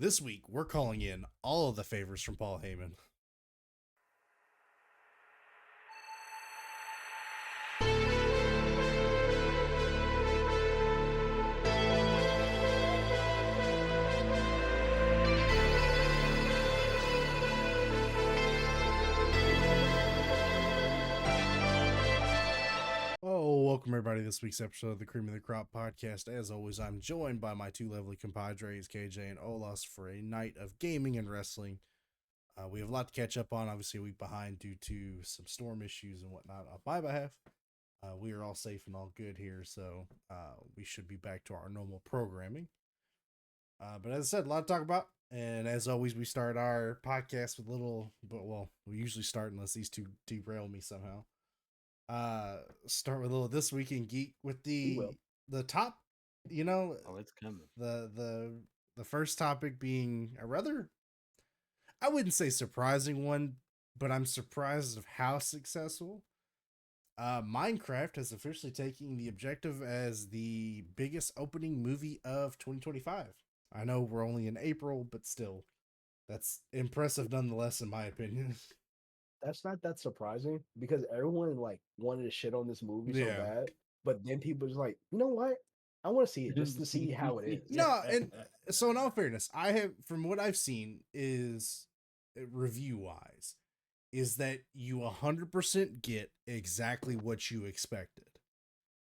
This week, we're calling in all of the favors from Paul Heyman. Oh, welcome everybody to this week's episode of the Cream of the Crop podcast. As always, I'm joined by my two lovely compadres, KJ and Olas, for a night of gaming and wrestling. We have a lot to catch up on, obviously a week behind due to some storm issues and whatnot on my behalf. We are all safe and all good here, so we should be back to our normal programming. But as I said, a lot to talk about. And as always, we start our podcast with we usually start unless these two derail me somehow. Start with a little This Week in Geek with the top, it's coming. The first topic being a rather, I wouldn't say surprising one, but I'm surprised of how successful. Minecraft has officially taken the objective as the biggest opening movie of 2025. I know we're only in April, but still, that's impressive nonetheless, in my opinion. That's not that surprising because everyone wanted to shit on this movie so bad, but then people just like, you know what? I want to see it just to see how it is. No, and so in all fairness, I have, from what I've seen, is review wise, is that you 100% get exactly what you expected.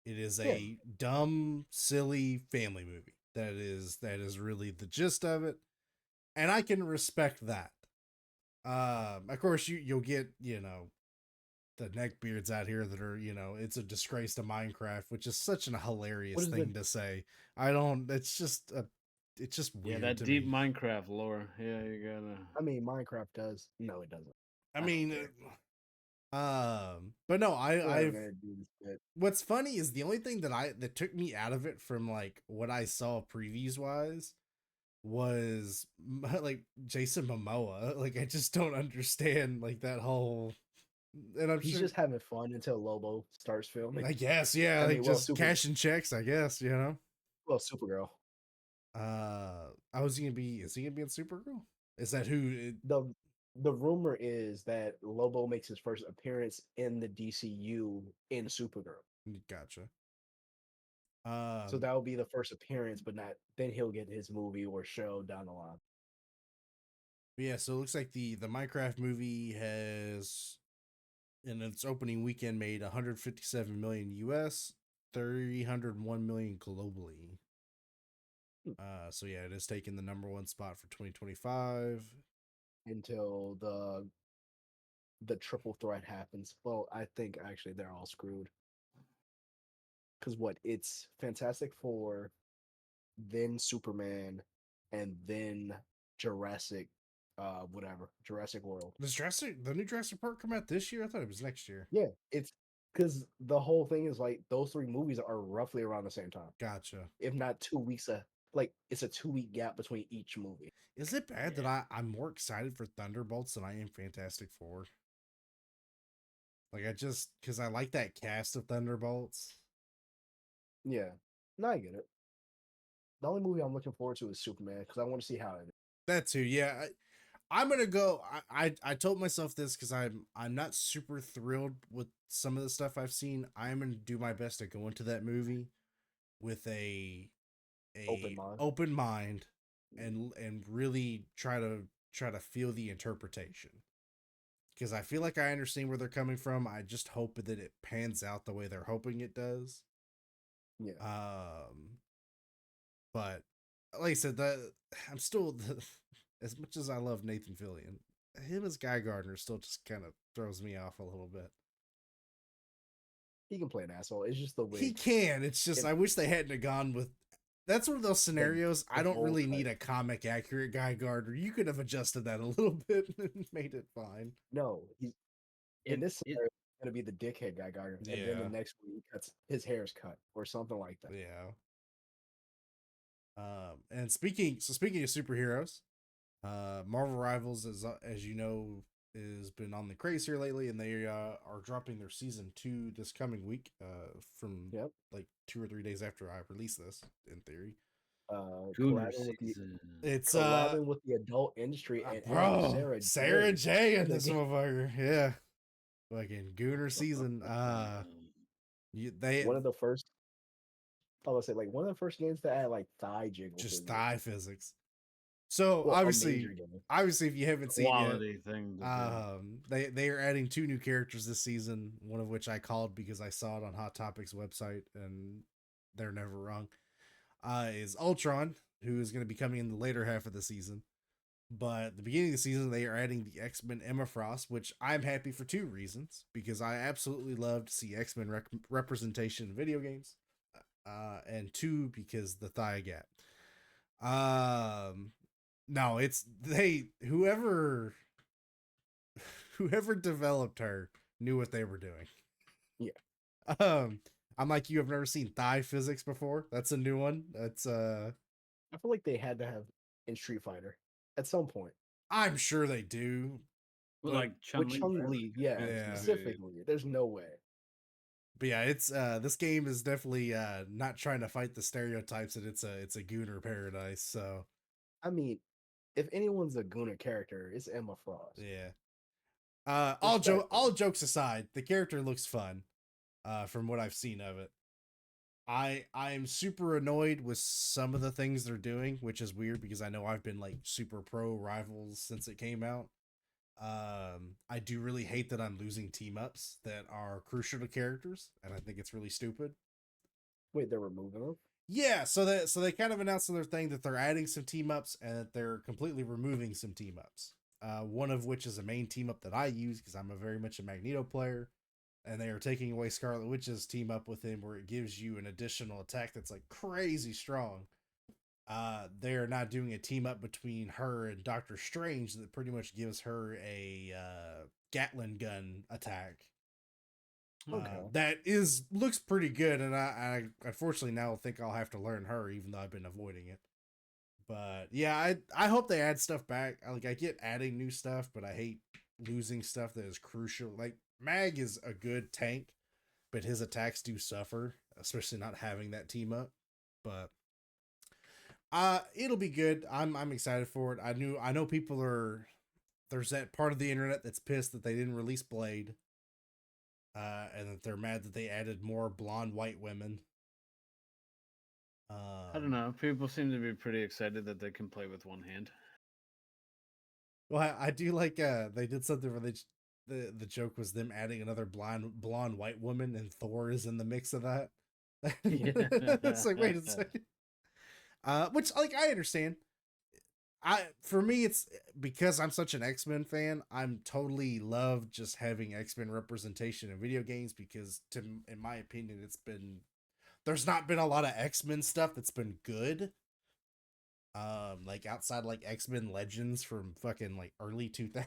It is a dumb, silly family movie. That is really the gist of it, and I can respect that. Of course, you'll get the neckbeards out here that are it's a disgrace to Minecraft, which is such a hilarious thing to say. It's just weird. That deep Minecraft lore. Yeah, you gotta. I mean, Minecraft does. No, it doesn't. I mean, but no, what's funny is the only thing that took me out of it from like what I saw previews wise was like Jason Momoa. Like, I just don't understand like that whole. And he's just having fun until Lobo starts filming. I guess, yeah, just cashing checks. I guess, Well, Supergirl. Is he gonna be in Supergirl? Is that who? The rumor is that Lobo makes his first appearance in the DCU in Supergirl. Gotcha. So that will be the first appearance, but not then he'll get his movie or show down the line. Yeah, so it looks like the Minecraft movie has, in its opening weekend, made 157 million US, 301 million globally. So yeah, it is taking the number one spot for 2025 until the triple threat happens. Well, I think actually they're all screwed. Because it's Fantastic Four, then Superman, and then Jurassic World. Does the new Jurassic Park come out this year? I thought it was next year. Yeah, it's because the whole thing is like those three movies are roughly around the same time. Gotcha. If not 2 weeks, it's a 2-week gap between each movie. Is it bad that I'm more excited for Thunderbolts than I am Fantastic Four? Like, because I like that cast of Thunderbolts. Yeah, no, I get it. The only movie I'm looking forward to is Superman because I want to see how it is. That too, yeah. I'm gonna go. I told myself this because I'm not super thrilled with some of the stuff I've seen. I'm gonna do my best to go into that movie with a open mind and really try to feel the interpretation, because I feel like I understand where they're coming from. I just hope that it pans out the way they're hoping it does. Yeah. But like I said, I'm still as much as I love Nathan Fillion, him as Guy Gardner still just kind of throws me off a little bit. He can play an asshole. It's just the way he can. It's just I wish they hadn't gone with. That's one of those scenarios. I don't really need a comic accurate Guy Gardner. You could have adjusted that a little bit and made it fine. No, in this scenario, it's gonna be the dickhead Guy Gardner, and then the next week his hair's cut or something like that. Yeah. And speaking of superheroes, Marvel Rivals, as you know, has been on the craze here lately, and they are dropping their season 2 this coming week. From like 2 or 3 days after I release this, in theory. Gooner season. It's collabing with the adult industry and adding bro, Sarah J J in to the this game. motherfucker. Yeah. Fucking Gooner season. They One of the first, I would say, like one of the first games to add like thigh jiggle just physics. thigh physics. So Well, a major game. obviously, if you haven't seen yet, Quality thing to do. they are adding 2 new characters this season. One of which I called because I saw it on Hot Topics website, and they're never wrong. Is Ultron, who is going to be coming in the later half of the season. But at the beginning of the season, they are adding the X-Men Emma Frost, which I'm happy for 2 reasons. Because I absolutely love to see X-Men representation in video games. And 2, because the thigh gap. No, it's whoever developed her knew what they were doing. Yeah. I'm like, you have never seen thigh physics before? That's a new one. That's I feel like they had to have in Street Fighter at some point. I'm sure they do. Well, like Chun-Li, yeah, specifically. There's no way. But yeah, it's this game is definitely not trying to fight the stereotypes that it's a Gooner paradise. So I mean, if anyone's a Gooner character, it's Emma Frost. Yeah. All jokes aside, the character looks fun. From what I've seen of it. I am super annoyed with some of the things they're doing, which is weird because I know I've been like super pro Rivals since it came out. I do really hate that I'm losing team ups that are crucial to characters, and I think it's really stupid. Wait, they're removing them? Yeah, so they kind of announced in their thing that they're adding some team ups and that they're completely removing some team ups. One of which is a main team up that I use because I'm a very much a Magneto player. And they are taking away Scarlet Witch's team up with him where it gives you an additional attack that's like crazy strong. They are not doing a team up between her and Doctor Strange that pretty much gives her a Gatling gun attack. Okay. That looks pretty good, and I unfortunately now think I'll have to learn her, even though I've been avoiding it. But yeah, I hope they add stuff back. I get adding new stuff, but I hate losing stuff that is crucial. Like Mag is a good tank, but his attacks do suffer, especially not having that team up. But it'll be good. I'm excited for it. I know people are there's that part of the internet that's pissed that they didn't release Blade. And that they're mad that they added more blonde white women. I don't know. People seem to be pretty excited that they can play with one hand. Well, I do like they did something where the joke was them adding another blonde white woman, and Thor is in the mix of that. It's like, wait a second. Which like I understand. For me it's because I'm such an X-Men fan, I'm totally love just having X-Men representation in video games because in my opinion there's not been a lot of X-Men stuff that's been good. Like outside like X-Men Legends from fucking like early 2000s.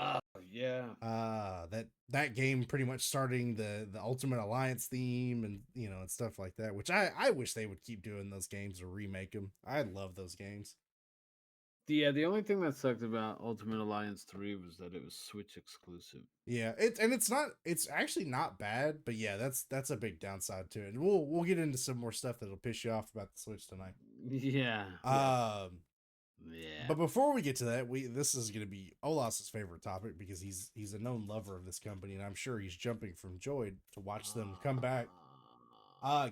Oh yeah. That game pretty much starting the Ultimate Alliance theme and and stuff like that, which I wish they would keep doing those games or remake them. I love those games. Yeah, the only thing that sucked about Ultimate Alliance 3 was that it was Switch exclusive. Yeah, it's actually not bad, but yeah, that's a big downside to it. And we'll get into some more stuff that'll piss you off about the Switch tonight. Yeah. Yeah. But before we get to that, this is going to be Olas's favorite topic because he's a known lover of this company, and I'm sure he's jumping from joy to watch them come back.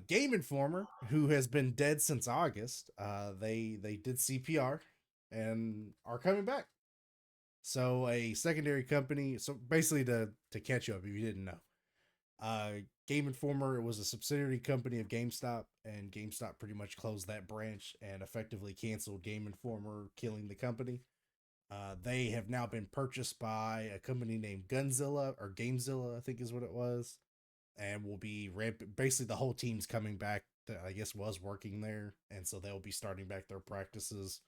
Game Informer, who has been dead since August, they did CPR and are coming back. So a secondary company, so basically to catch you up if you didn't know. Game Informer was a subsidiary company of GameStop, and GameStop pretty much closed that branch and effectively canceled Game Informer, killing the company. They have now been purchased by a company named Gunzilla or Gamezilla, I think is what it was, and will be basically the whole team's coming back that I guess was working there, and so they'll be starting back their practices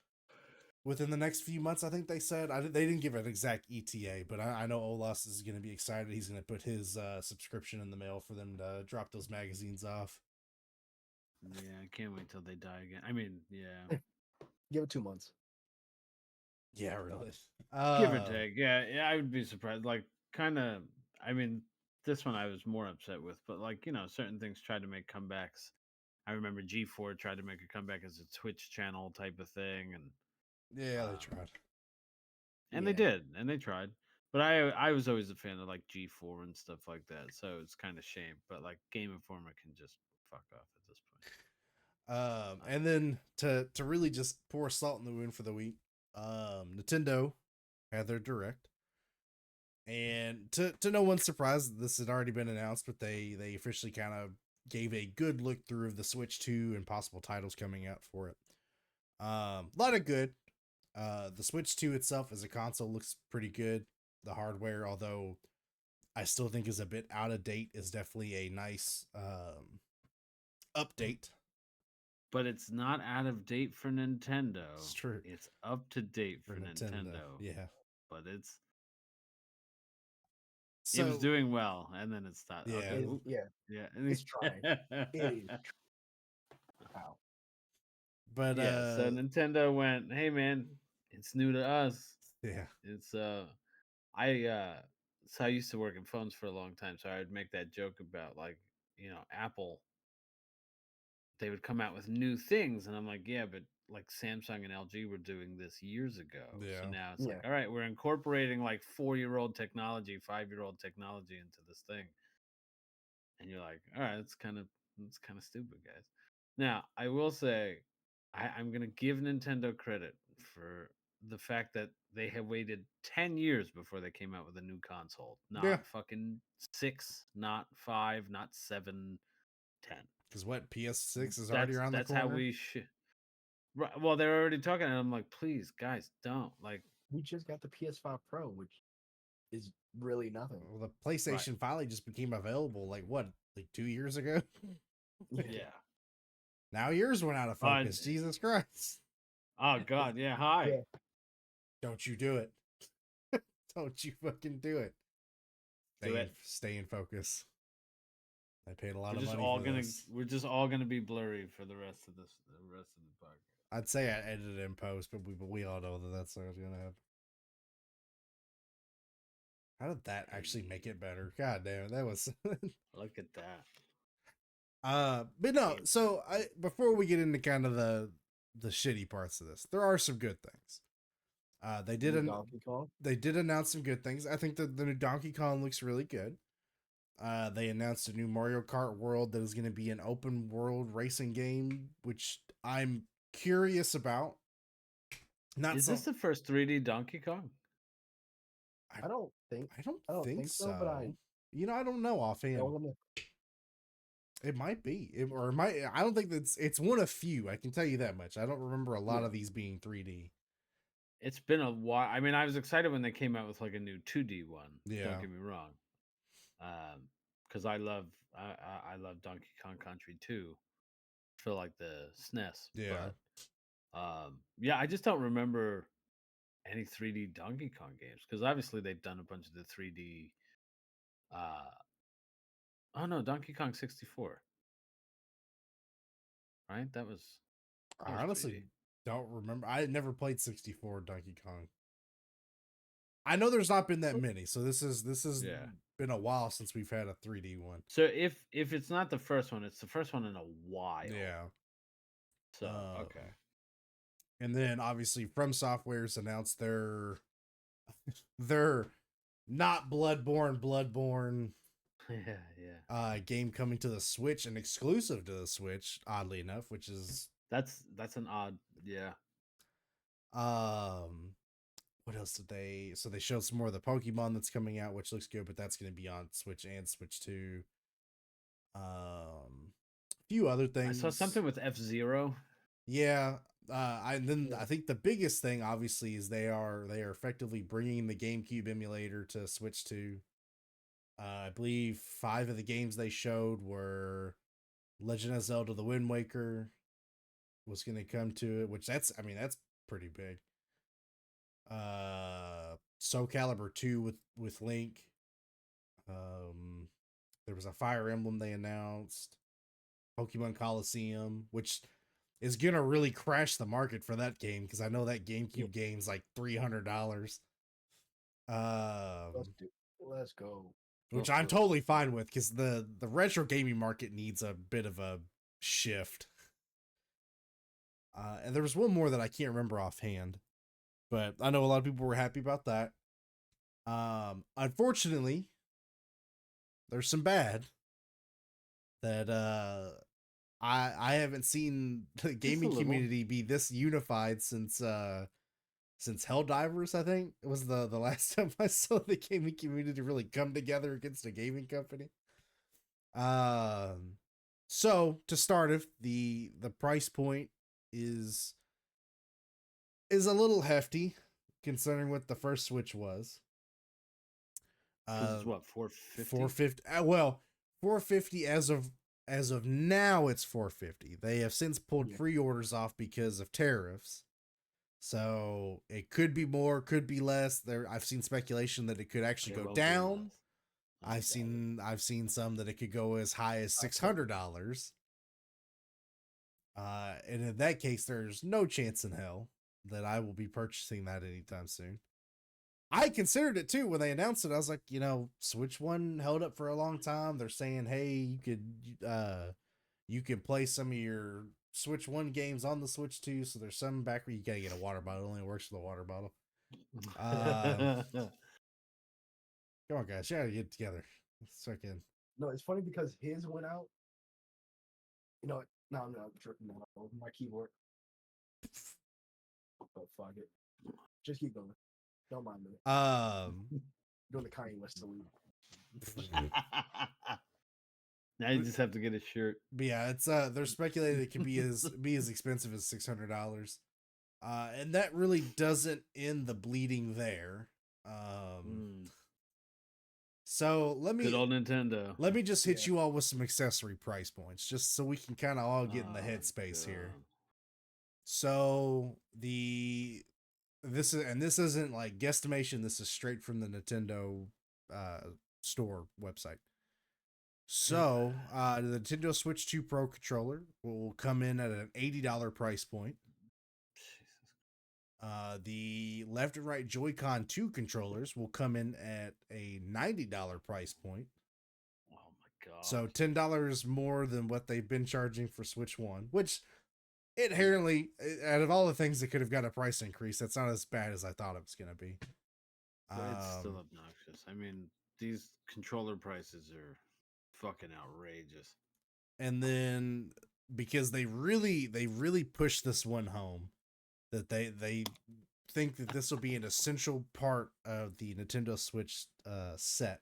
within the next few months. I think they said they didn't give an exact ETA, but I know Olas is going to be excited. He's going to put his subscription in the mail for them to drop those magazines off. Yeah, I can't wait till they die again. I mean, yeah. Give it 2 months. Yeah, really. Give or take. Yeah, I would be surprised. Like, kind of. I mean, this one I was more upset with, but like certain things try to make comebacks I remember G4 tried to make a comeback as a Twitch channel type of thing, and Yeah, they tried. And they did, and they tried. But I was always a fan of like G4 and stuff like that, so it's kind of shame. But like Game Informer can just fuck off at this point. And then to really just pour salt in the wound for the week, Nintendo had their direct, and to no one's surprise, this had already been announced, but they officially kind of gave a good look through of the Switch 2 and possible titles coming out for it. A lot of good. The Switch 2 itself as a console looks pretty good. The hardware, although I still think is a bit out of date, is definitely a nice update. But it's not out of date for Nintendo. It's true. It's up to date for Nintendo. Yeah. But it So, was doing well, and then it stopped. Yeah. Okay. Yeah. It's trying. It is. Wow. But yeah, so Nintendo went, hey man, it's new to us. Yeah. It's so I used to work in phones for a long time, so I'd make that joke about like, Apple, they would come out with new things, and I'm like, yeah, but like Samsung and LG were doing this years ago. Yeah. So now it's like, all right, we're incorporating like 4-year-old technology, 5-year-old technology into this thing. And you're like, all right, it's kind of stupid, guys. Now, I will say, I'm gonna give Nintendo credit for the fact that they have waited 10 years before they came out with a new console. Not fucking 6, not 5, not 7, 10. Because what, PS6 is already around the corner? That's how we should. Right, well, they're already talking, and I'm like, please, guys, don't. Like, we just got the PS5 Pro, which is really nothing. Well, the PlayStation finally just became available, like 2 years ago? Yeah. Now yours went out of focus. Jesus Christ. Oh, God, yeah, hi. Yeah. Don't you do it. Don't you fucking do it. Stay in focus. I paid a lot of money for this. We're just all gonna be blurry for the rest of the podcast. I'd say I edited in post, but we all know that that's what's gonna happen. How did that actually make it better? God damn it, that was Look at that. But no, so before we get into kind of the shitty parts of this, there are some good things. They did announce some good things. I think that the new Donkey Kong looks really good. They announced a new Mario Kart World that is going to be an open world racing game, which I'm curious about. Is this the first 3D Donkey Kong? I don't think so. But I don't know offhand. It might be, I don't think it's one of few. I can tell you that much. I don't remember a lot of these being 3D. It's been a while. I mean, I was excited when they came out with like a new 2D one. Yeah. Don't get me wrong. Because I love Donkey Kong Country 2 for like the SNES. Yeah. But, I just don't remember any 3D Donkey Kong games, because obviously they've done a bunch of the 3D. Oh no, Donkey Kong 64. Right, that was I honestly don't remember. I never played 64 Donkey Kong. I know there's not been that many, so this has been a while since we've had a 3D one. So if it's not the first one, it's the first one in a while. Yeah. So okay. And then obviously From Software's announced their not Bloodborne game coming to the Switch and exclusive to the Switch, oddly enough, which is that's an odd. What else did they? So they showed some more of the Pokemon that's coming out, which looks good, but that's going to be on Switch and Switch 2. A few other things. I saw something with F-Zero. Yeah. I think the biggest thing, obviously, is they are effectively bringing the GameCube emulator to Switch 2. I believe 5 of the games they showed were Legend of Zelda: The Wind Waker was going to come to it, which that's pretty big. Soul Calibur 2 with Link. There was a Fire Emblem they announced. Pokemon Coliseum, which is gonna really crash the market for that game, because I know that GameCube game's like $300. Let's go. Which I'm totally fine with, because the retro gaming market needs a bit of a shift. And there was one more that I can't remember offhand, but I know a lot of people were happy about that. Unfortunately, there's some bad that I haven't seen the gaming community be this unified since Helldivers. I think it was the last time I saw the gaming community really come together against a gaming company. So to start, if the price point is a little hefty considering what the first Switch was. It's what, 450? 450. Well, 450 as of now. It's 450. They have since pulled pre-orders off because of tariffs. So it could be more, could be less. I've seen speculation that it could actually go down. I've seen some that it could go as high as $600. And in that case, there's no chance in hell that I will be purchasing that anytime soon. I considered it too when they announced it. I was like, Switch 1 held up for a long time. They're saying, hey, you can play some of your Switch 1 games on the Switch 2. So there's some back where you gotta get a water bottle. It only works for the water bottle. Come on, guys, you gotta get it together. Let's check in. No, it's funny because his went out. No, I'm tripping out over my keyboard. Oh, fuck it. Just keep going. Don't mind me. Doing the Kanye West salute. Now you just have to get a shirt. But yeah, it's they're speculating it could be as expensive as $600. And that really doesn't end the bleeding there. So good old Nintendo. Let me just hit you all with some accessory price points, just so we can kind of all get in the headspace here. So this isn't like guesstimation. This is straight from the Nintendo store website. So the Nintendo Switch 2 Pro controller will come in at an $80 price point. The left and right Joy-Con 2 controllers will come in at a $90 price point. Oh my god. So $10 more than what they've been charging for Switch 1, which inherently, out of all the things that could have got a price increase, that's not as bad as I thought it was going to be. It's still obnoxious. I mean, these controller prices are fucking outrageous. And then because they really push this one home, that they think that this will be an essential part of the Nintendo Switch set,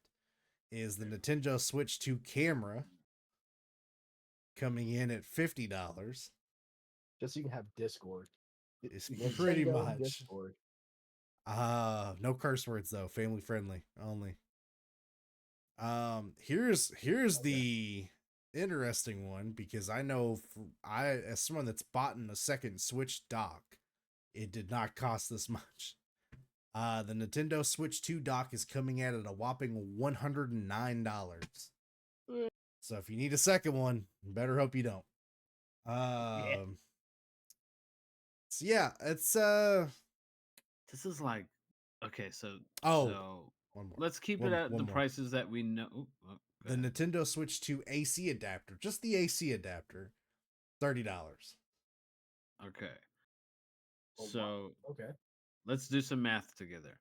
is the Nintendo Switch 2 camera coming in at $50. Just so you can have Discord. It's pretty much Discord. No curse words though, family friendly only. Here's the interesting one, because I know as someone that's bought a second Switch dock, it did not cost this much. The Nintendo Switch 2 dock is coming at a whopping $109. So if you need a second one, better hope you don't. So yeah, it's this is like, okay, so one more. Let's keep it at the prices that we know. The Nintendo Switch 2 AC adapter, just the AC adapter, $30. Okay. Oh, so wow. Okay, let's do some math together.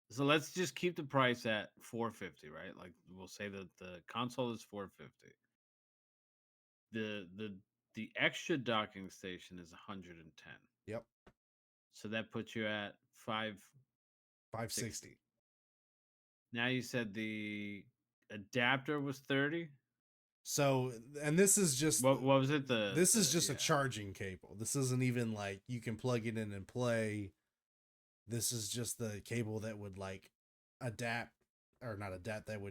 So let's just keep the price at $450, right? Like we'll say that the console is $450. The extra docking station is $110. Yep. So that puts you at $560. Now you said the adapter was $30. So, and this is just what was it? This is just a charging cable. This isn't even like you can plug it in and play. This is just the cable that would like adapt, or not adapt, that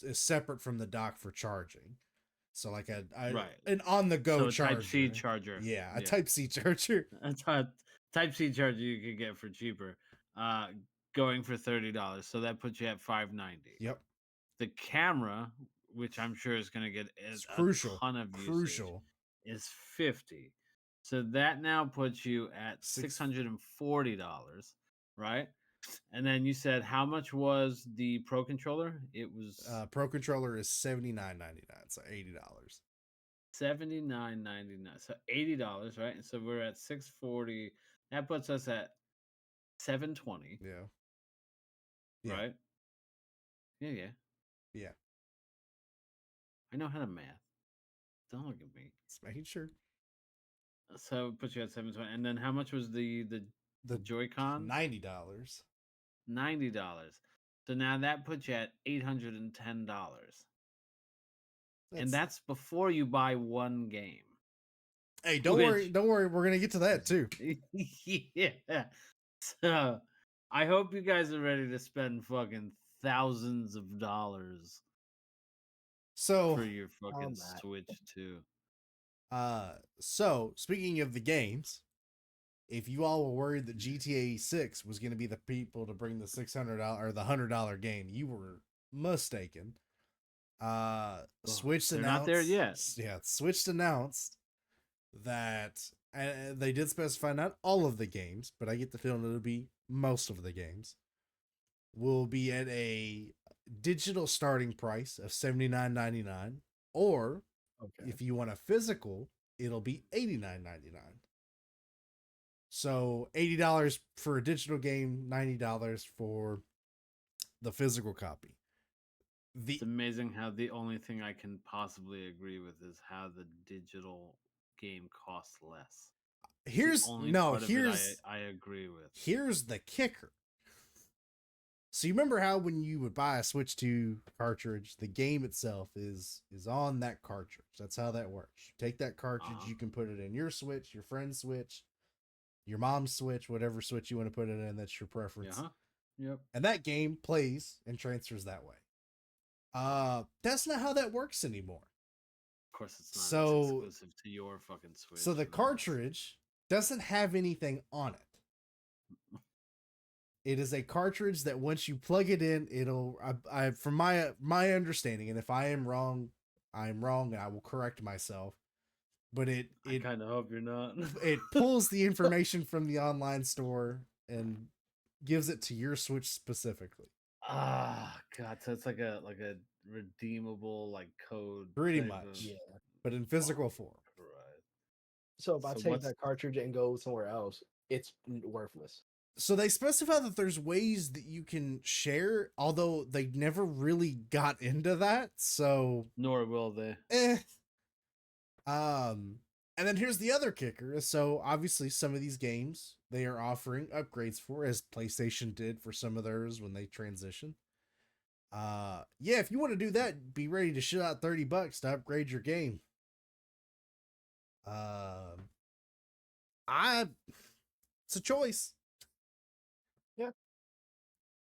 is separate from the dock for charging. So like an on the go charger. Type-C charger. Yeah, a Type-C charger. A Type-C charger you could get for cheaper. Going for $30. So that puts you at $590. Yep. The camera, which I'm sure is going to get a ton of usage, is $50. So that now puts you at $640, right? And then you said how much was the Pro Controller? It was Pro Controller is $79.99, so $80. $79.99. So $80, right? And so we're at $640. That puts us at $720. Yeah. Right? Yeah. Yeah. I know how to math. Don't look at me. Just making sure. So it puts you at 720. And then how much was the Joy-Con? $90. $90. So now that puts you at $810. And that's before you buy one game. Hey, don't worry. We're gonna get to that too. Yeah. So I hope you guys are ready to spend fucking thousands of dollars for your fucking Switch 2. So speaking of the games, if you all were worried that GTA 6 was going to be the people to bring the $600 or the $100 game, you were mistaken. Switch announced, not there yet. Yeah, Switch announced that they did specify not all of the games, but I get the feeling it'll be most of the games will be at a digital starting price of $79.99, or if you want a physical, it'll be $89.99. So $80 for a digital game, $90 for the physical copy. It's amazing how the only thing I can possibly agree with is how the digital game costs less. I agree with. Here's the kicker. So you remember how when you would buy a Switch 2 cartridge, the game itself is on that cartridge. That's how that works. You take that cartridge, you can put it in your Switch, your friend's Switch, your mom's Switch, whatever Switch you want to put it in, that's your preference. Yep. And that game plays and transfers that way. That's not how that works anymore. Of course it's not. It's exclusive to your fucking Switch. So the cartridge doesn't have anything on it. It is a cartridge that once you plug it in, it'll from my understanding, and if I am wrong, I'm wrong and I will correct myself. But I kind of hope you're not. It pulls the information from the online store and gives it to your Switch specifically. God, so it's like a redeemable code. Pretty much. Yeah. But in physical form. Right. So if I take that cartridge and go somewhere else, it's worthless. So they specify that there's ways that you can share, although they never really got into that. So nor will they. And then here's the other kicker. So obviously some of these games they are offering upgrades for, as PlayStation did for some of theirs when they transitioned. Yeah, if you want to do that, be ready to shell out $30 to upgrade your game. It's a choice. Yeah.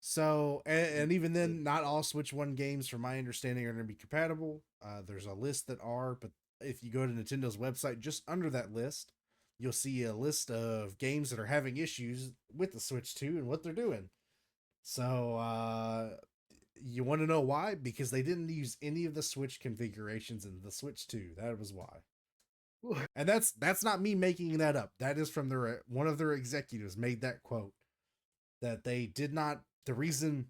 So, and even then, not all Switch 1 games, from my understanding, are going to be compatible. There's a list that are, but if you go to Nintendo's website, just under that list, you'll see a list of games that are having issues with the Switch 2 and what they're doing. So, you want to know why? Because they didn't use any of the Switch configurations in the Switch 2. That was why. And that's not me making that up. That is from one of their executives made that quote, that they did not. The reason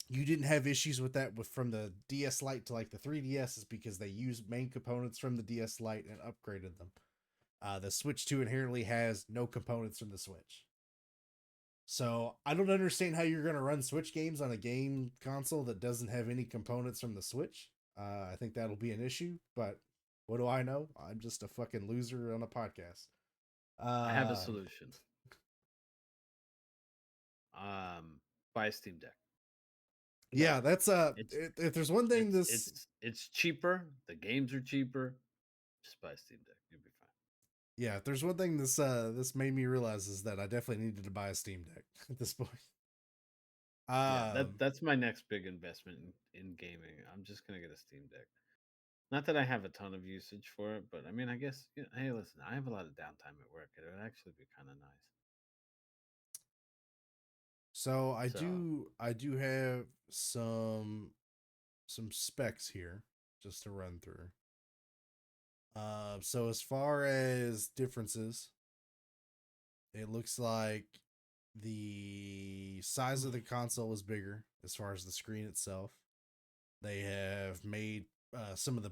you didn't have issues with that from the DS Lite to the 3DS is because they used main components from the DS Lite and upgraded them. The Switch 2 inherently has no components from the Switch. So I don't understand how you're going to run Switch games on a game console that doesn't have any components from the Switch. I think that'll be an issue, but what do I know? I'm just a fucking loser on a podcast. I have a solution. Buy a Steam Deck. Yeah, that's if there's one thing it's cheaper, the games are cheaper. Just buy a Steam Deck, you'll be fine. Yeah, if there's one thing this made me realize is that I definitely needed to buy a Steam Deck at this point. That's my next big investment in gaming. I'm just gonna get a Steam Deck. Not that I have a ton of usage for it, but I mean, I guess, hey, listen, I have a lot of downtime at work. It would actually be kind of nice. So I do have some specs here just to run through. So as far as differences, it looks like the size of the console is bigger as far as the screen itself. They have made some of the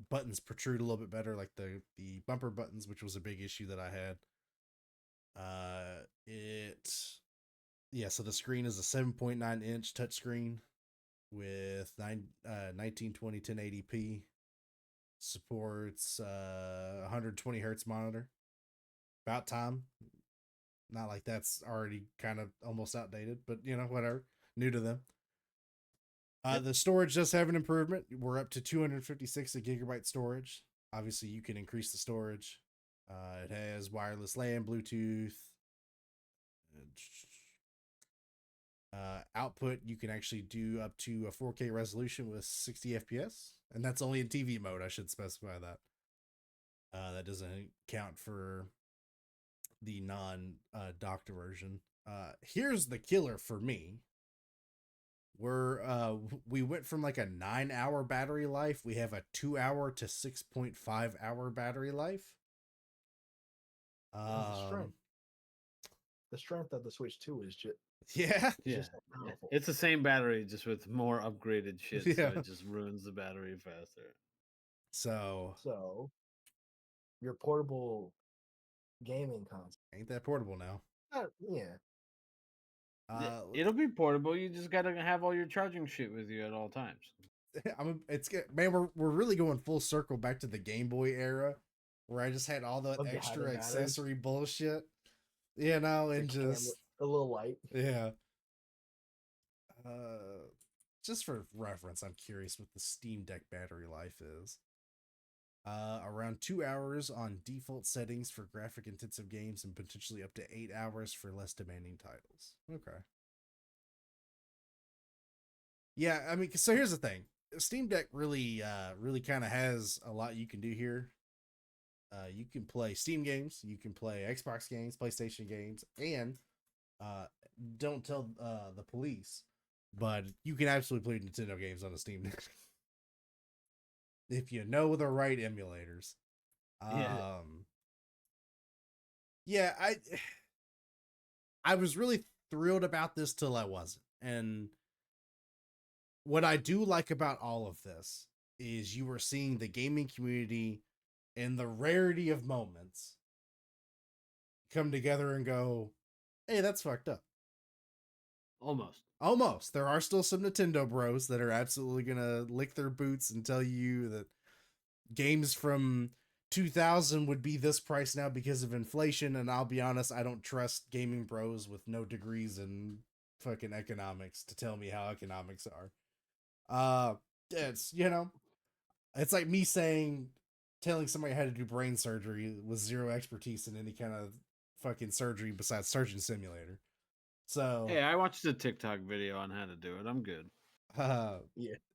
buttons protrude a little bit better, like the bumper buttons, which was a big issue that I had. So the screen is a 7.9 inch touchscreen with 1920 1080p. Supports 120 hertz monitor. About time. Not like that's already kind of almost outdated, but whatever. New to them. The storage does have an improvement. We're up to 256 gigabyte storage. Obviously, you can increase the storage. It has wireless LAN, Bluetooth. Output, you can actually do up to a 4K resolution with 60 FPS, and that's only in TV mode. I should specify that. That doesn't count for the non-docked version. Here's the killer for me. We went from like a 9-hour battery life. We have a 2-hour to 6.5 hour battery life. The strength of the Switch 2 is just just powerful. It's the same battery, just with more upgraded shit. So it just ruins the battery faster. So your portable gaming console ain't that portable now? It'll be portable. You just gotta have all your charging shit with you at all times. We're really going full circle back to the Game Boy era, where I just had all the extra accessory bullshit, and just a little light. Yeah. Just for reference, I'm curious what the Steam Deck battery life is. Around 2 hours on default settings for graphic intensive games, and potentially up to 8 hours for less demanding titles. Okay. Yeah, I mean, so here's the thing. Steam Deck really kind of has a lot you can do here. You can play Steam games, you can play Xbox games, PlayStation games, and don't tell the police, but you can absolutely play Nintendo games on a Steam Deck. If you know the right emulators. I was really thrilled about this till I wasn't. And what I do like about all of this is you are seeing the gaming community and the rarity of moments come together and go, hey, that's fucked up. Almost. There are still some Nintendo bros that are absolutely gonna lick their boots and tell you that games from 2000 would be this price now because of inflation. And I'll be honest, I don't trust gaming bros with no degrees in fucking economics to tell me how economics are. It's it's like me telling somebody how to do brain surgery with zero expertise in any kind of fucking surgery besides Surgeon Simulator. So hey, I watched a TikTok video on how to do it. I'm good.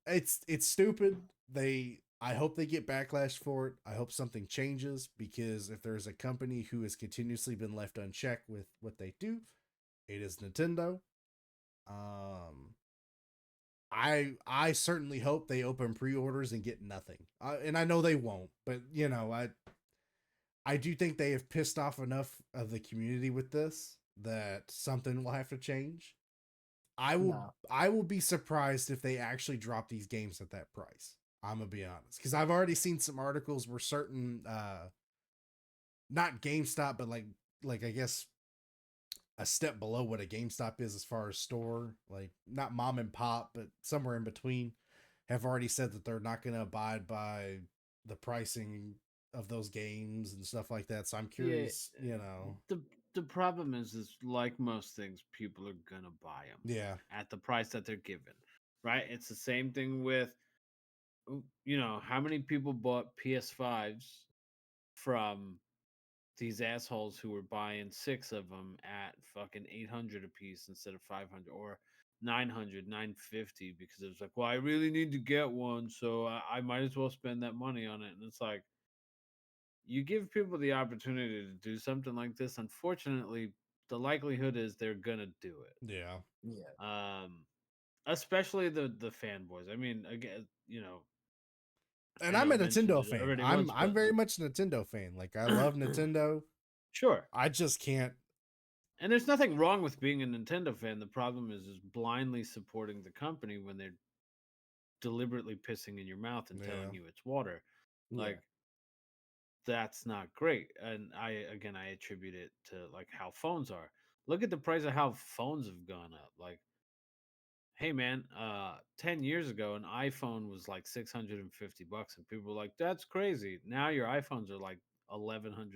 It's stupid. I hope they get backlash for it. I hope something changes, because if there's a company who has continuously been left unchecked with what they do, it is Nintendo. I certainly hope they open pre-orders and get nothing. And I know they won't, but I do think they have pissed off enough of the community with this that something will have to change. I will be surprised if they actually drop these games at that price. I'm gonna be honest, because I've already seen some articles where certain not GameStop, but like I guess a step below what a GameStop is as far as store, like not mom and pop, but somewhere in between, have already said that they're not going to abide by the pricing of those games and stuff like that. So I'm curious, The problem is like most things, people are gonna buy them at the price that they're given, right? It's the same thing with, how many people bought PS5s from these assholes who were buying 6 of them at fucking 800 a piece instead of 500 or 900, 950, because it was like, well, I really need to get one, so I might as well spend that money on it. And it's like, you give people the opportunity to do something like this, unfortunately, the likelihood is they're gonna do it. Yeah. Especially the fanboys. I mean, again, and I'm a Nintendo fan. I'm very much a Nintendo fan. Like, I love Nintendo. Sure. I just can't. And there's nothing wrong with being a Nintendo fan. The problem is blindly supporting the company when they're deliberately pissing in your mouth and telling Yeah. you it's water. Yeah. Like that's not great. And I attribute it to like how phones are. Look at the price of how phones have gone up. Like, hey man, 10 years ago an iPhone was like $650 and people were like, that's crazy. Now your iPhones are like $1,100 and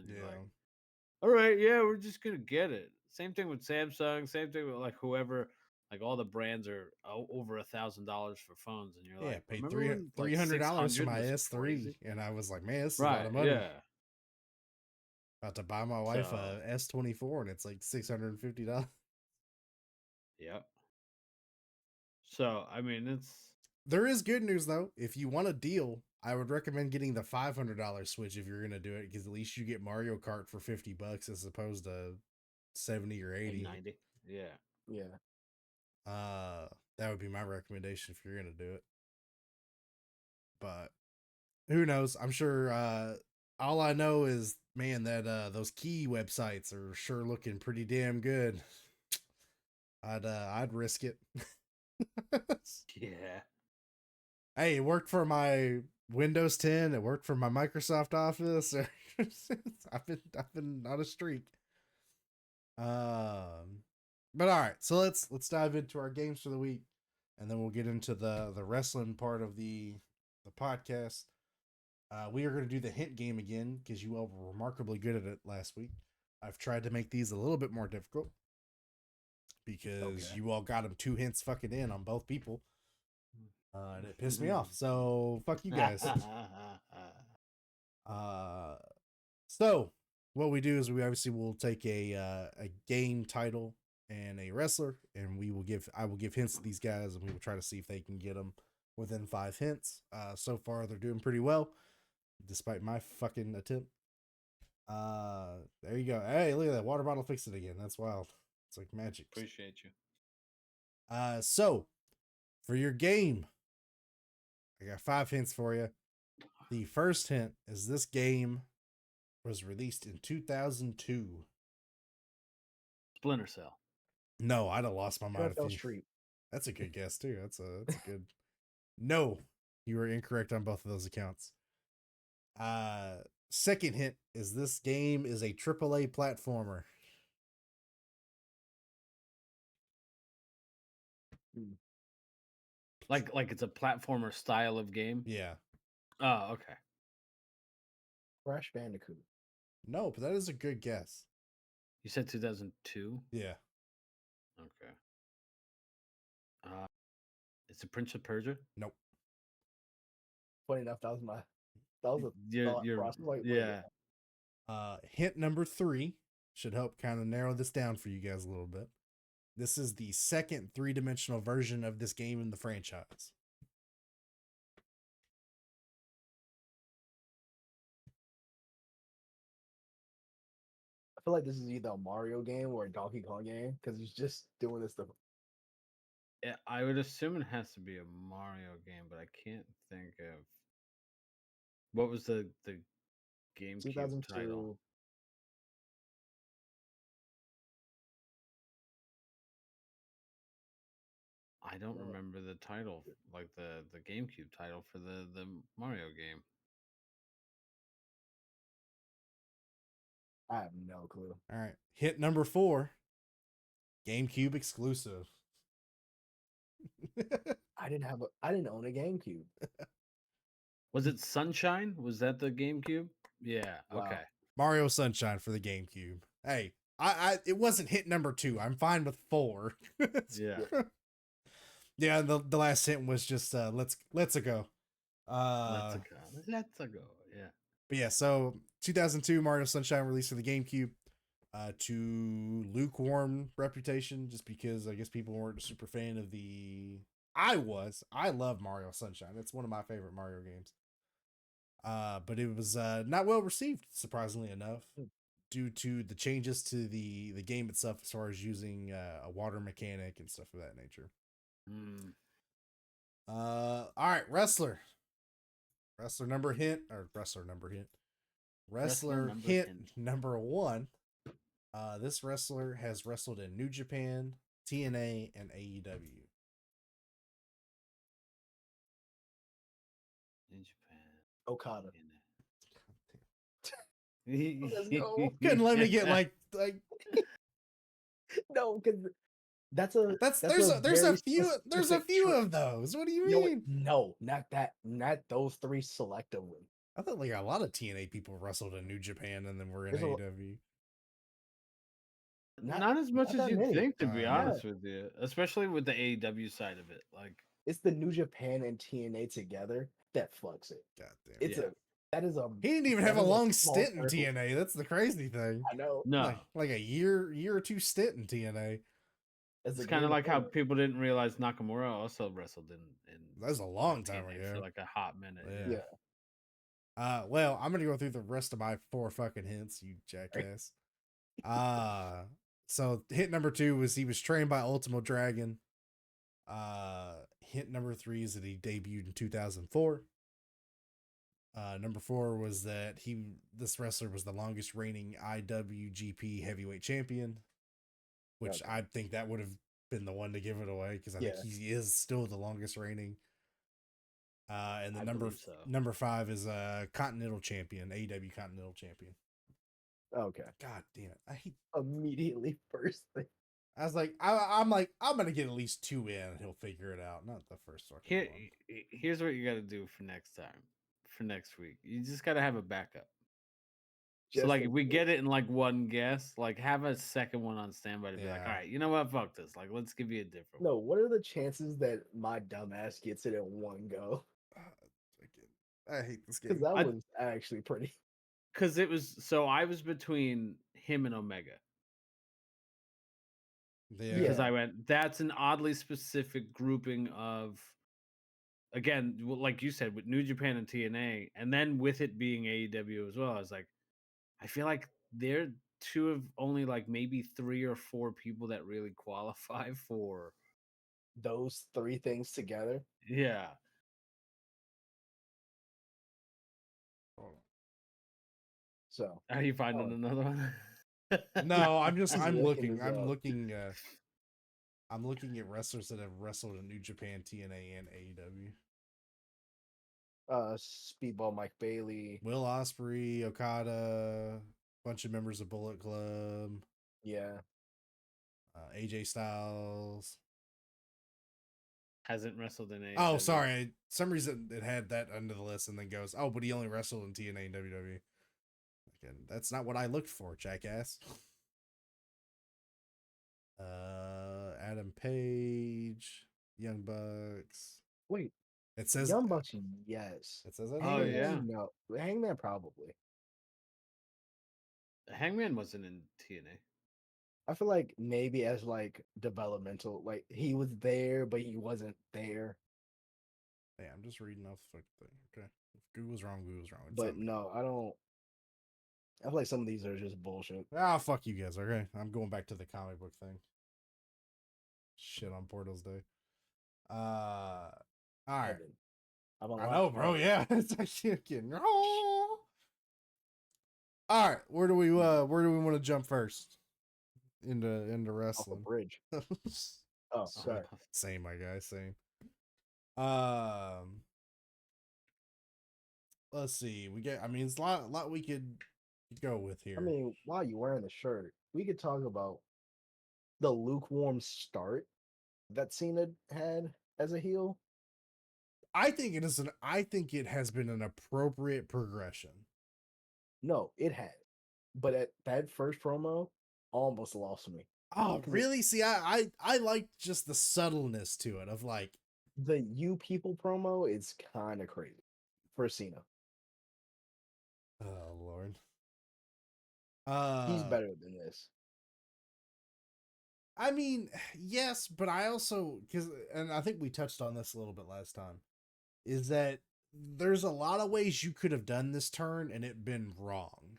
you're like, Yeah. all right, yeah, we're just gonna get it. Same thing with Samsung. Same thing with like whoever. Like all the brands are over $1,000 for phones, and you're Yeah. like, Paid remember when like $300 for 600 my was S3, crazy? and I was like, man, this is a lot Right. of money. Yeah. About to buy my wife So a S24, and it's like $650. yep. So I mean, it's There is good news though. If you want a deal, I would recommend getting the $500 Switch if you're gonna do it, because at least you get Mario Kart for $50 as opposed to 70 or like 80. 90. Yeah. Yeah. Uh, that would be my recommendation if you're gonna do it. But who knows? I'm sure. All I know is, man, that those key websites are sure looking pretty damn good. I'd risk it. Yeah. Hey, it worked for my Windows 10. It worked for my Microsoft Office. I've been on a streak. But all right, so let's dive into our games for the week, and then we'll get into the wrestling part of the podcast. We are going to do the hint game again because you all were remarkably good at it last week. I've tried to make these a little bit more difficult because you all got them 2 hints fucking in on both people. And it pissed me off. So fuck you guys. So what we do is we obviously will take a game title and a wrestler, and I will give hints to these guys, and we will try to see if they can get them within 5 hints. So far they're doing pretty well, despite my fucking attempt. There you go. Hey, look at that water bottle. Fixed it again. That's wild. It's like magic. Appreciate you. So for your game, I got 5 hints for you. The first hint is this game was released in 2002. Splinter Cell. No, I'd have lost my mind if you. Street. That's a good guess too. That's a good. No, you were incorrect on both of those accounts. Second hint is this game is a AAA platformer. Like it's a platformer style of game. Yeah. Oh, okay. Crash Bandicoot. No, but that is a good guess. You said 2002. Yeah. Okay. It's a Prince of Persia. Nope. Funny enough, that was a thought process. Like, yeah. Hint number 3 should help kind of narrow this down for you guys a little bit. This is the second 3-dimensional version of this game in the franchise. I feel like this is either a Mario game or a Donkey Kong game because he's just doing this stuff. Yeah, I would assume it has to be a Mario game, but I can't think of what was the GameCube 2002. title. I don't remember the title, like the GameCube title for the Mario game. I have no clue. All right. Hint number 4. GameCube exclusive. I didn't own a GameCube. Was it Sunshine? Was that the GameCube? Yeah. Wow. Okay. Mario Sunshine for the GameCube. Hey, it wasn't hit number 2. I'm fine with 4. Yeah. Yeah, the last hint was just let's go. Let's go. Yeah. But yeah, so 2002 Mario Sunshine released for the GameCube, to lukewarm reputation, just because I guess people weren't a super fan of the. I love Mario Sunshine. It's one of my favorite Mario games. But it was not well received, surprisingly enough, due to the changes to the game itself, as far as using a water mechanic and stuff of that nature. All right, wrestler number hint. Wrestler hint number 1. This wrestler has wrestled in New Japan, TNA, and AEW. Okada. Let's go. Couldn't let me get like No, because that's a there's a very few specific of those. What do you No, mean? no, not that, not those three selectively. I thought like a lot of TNA people wrestled in New Japan and then were in There's a AEW. Not as much not as that you'd many. think, to be Yeah. honest with you, especially with the AEW side of it. Like, It's the New Japan and TNA together that fucks it. God damn. It's Yeah. that is a He didn't even have that a is long small stint in circle. TNA. That's the crazy thing. I know. no, Like a year or two stint in TNA. it's kind of like how people didn't realize Nakamura also wrestled in That was a long time TNA ago. for like a hot minute. Yeah. Well, I'm gonna go through the rest of my 4 fucking hints, you jackass. So hint number 2 was he was trained by Ultimo Dragon. Hint number 3 is that he debuted in 2004. Number 4 was that this wrestler was the longest reigning IWGP heavyweight champion, which I think that would have been the one to give it away because I think he is still the longest reigning. And the number 5 is a Continental Champion, AEW Continental Champion. Okay. God damn it! I hate Immediately first thing. I was like, I'm gonna get at least 2 in, and he'll figure it out. Not the first fucking one. Here's what you got to do for next time, for next week. You just got to have a backup. So like, if we get it in like one guess, like have a second one on standby to be like, all right, you know what, fuck this. Like, let's give you a different. No, what are the chances that my dumbass gets it in one go? I hate this game. Because that was actually pretty. Because it was I was between him and Omega. Yeah. Because I went, that's an oddly specific grouping of, again, like you said, with New Japan and TNA, and then with it being AEW as well. I was like, I feel like they're 2 of only like maybe 3 or 4 people that really qualify for those 3 things together. Yeah. So are you finding another one? No, I'm looking at wrestlers that have wrestled in New Japan, TNA, and AEW. Speedball Mike Bailey, Will Ospreay, Okada, bunch of members of Bullet Club. Yeah. AJ Styles hasn't wrestled in AEW. Oh, sorry. Some reason it had that under the list and then goes, oh, but he only wrestled in TNA and WWE. Again, that's not what I looked for, jackass. Adam Page, Young Bucks. Wait, it says Young Bucks. Yes, it says that. Oh yeah, no, Hangman probably. Hangman wasn't in TNA. I feel like maybe as like developmental, like he was there, but he wasn't there. Yeah, I'm just reading off the thing. Okay, if Google's wrong, Google's wrong. But no, I don't. I feel like some of these are just bullshit. Ah, fuck you guys. Okay, I'm going back to the comic book thing. Shit on Portals Day. All right. I know, bro. Yeah, it's like getting. Oh. All right, where do we want to jump first? Into wrestling. Off a bridge. Oh, sorry. Same, my guy. Same. Let's see. I mean, it's a lot we could go with here. I mean, while you're wearing the shirt, we could talk about the lukewarm start that Cena had as a heel. I think it has been an appropriate progression. No, it has. But at that first promo, almost lost me. Oh, really? See, I like just the subtleness to it of like the "You People" promo is kind of crazy for Cena. Oh Lord. He's better than this. I mean, yes, but I also and I think we touched on this a little bit last time, is that there's a lot of ways you could have done this turn and it been wrong.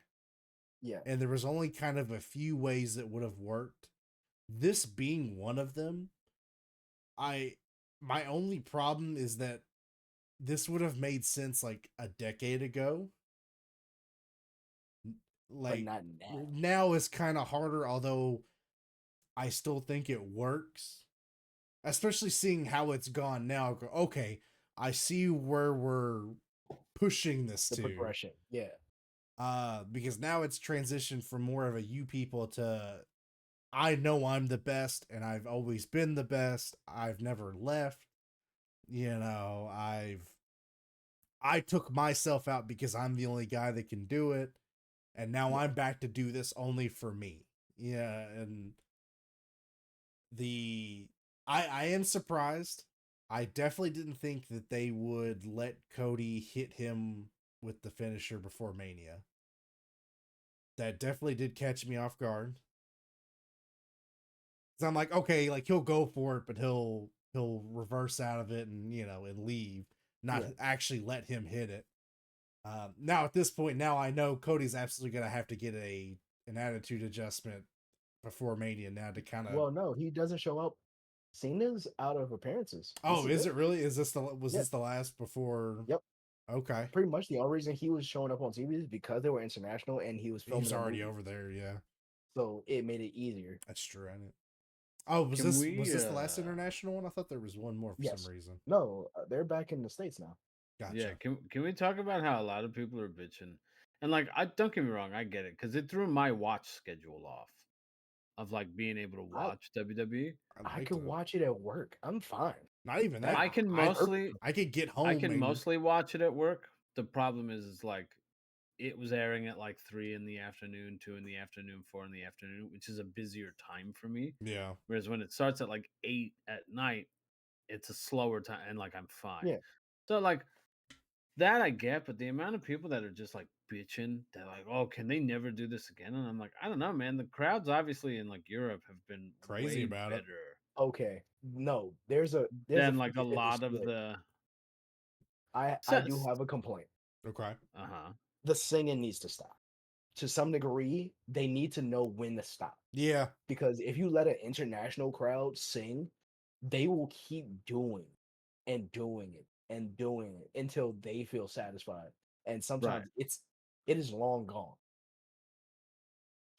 Yeah. And there was only kind of a few ways that would have worked. This being one of them, my only problem is that this would have made sense like a decade ago. Like, but not now. Now is kind of harder, although I still think it works. Especially seeing how it's gone now. Okay, I see where we're pushing this the to. progression. Yeah. Because now it's transitioned from more of a you people to I know I'm the best and I've always been the best. I've never left. You know, I took myself out because I'm the only guy that can do it. And now I'm back to do this only for me. Yeah, and I am surprised. I definitely didn't think that they would let Cody hit him with the finisher before Mania. That definitely did catch me off guard. So I'm like, okay, like he'll go for it, but he'll reverse out of it and and leave, not actually let him hit it. Now at this point, now I know Cody's absolutely gonna have to get an attitude adjustment before Mania now to kind of. Well, no, he doesn't show up. Cena's out of appearances. Oh, is it really? Is this this the last before? Yep. Okay. Pretty much the only reason he was showing up on TV is because they were international and he was filming. He was already over there, yeah. So it made it easier. That's true, I didn't. Oh, was this the last international one? I thought there was one more for some reason. No, they're back in the States now. Gotcha. Yeah, can we talk about how a lot of people are bitching? And like, I don't get me wrong, I get it because it threw my watch schedule off of like being able to watch WWE. I could watch it at work. I'm fine. Not even that. I can mostly I could get home. I can mostly watch it at work. The problem is like it was airing at like 3 in the afternoon, 2 in the afternoon, 4 in the afternoon, which is a busier time for me. Yeah. Whereas when it starts at like 8 at night, it's a slower time and like I'm fine. Yeah. So like that I get, but the amount of people that are just like bitching, they're like, "Oh, can they never do this again?" And I'm like, I don't know, man. The crowds obviously in like Europe have been crazy way about better. it. Okay, no, there's than like a lot of the. I do have a complaint. Okay. The singing needs to stop. To some degree, they need to know when to stop. Yeah. Because if you let an international crowd sing, they will keep doing and doing it and doing it until they feel satisfied. And sometimes it is long gone.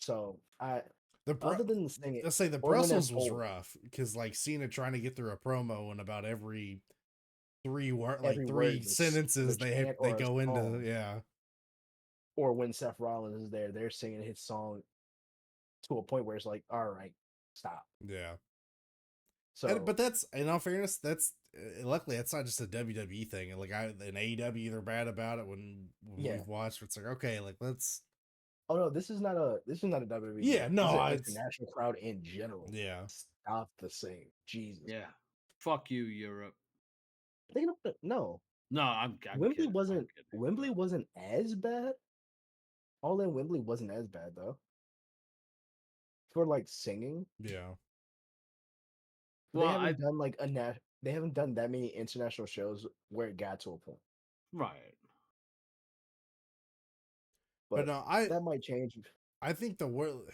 So other than the singing, let's say the Brussels was rough because like Cena trying to get through a promo and about every three sentences they go into Or when Seth Rollins is there, they're singing his song to a point where it's like, all right, stop. Yeah. So, but that's, in all fairness, that's luckily that's not just a WWE thing. Like in AEW, they're bad about it when we've watched. It's like, okay, like let's. Oh no, this is not a WWE. Yeah, no, it's an international crowd in general. Yeah, stop the sing. Jesus. Yeah, fuck you, Europe. No, I'm Wembley kidding. wasn't. Wembley wasn't as bad. All in Wembley wasn't as bad though. For like singing. Yeah. Well, they haven't done like they haven't done that many international shows where it got to a point. Right. But no, that might change. I think the world,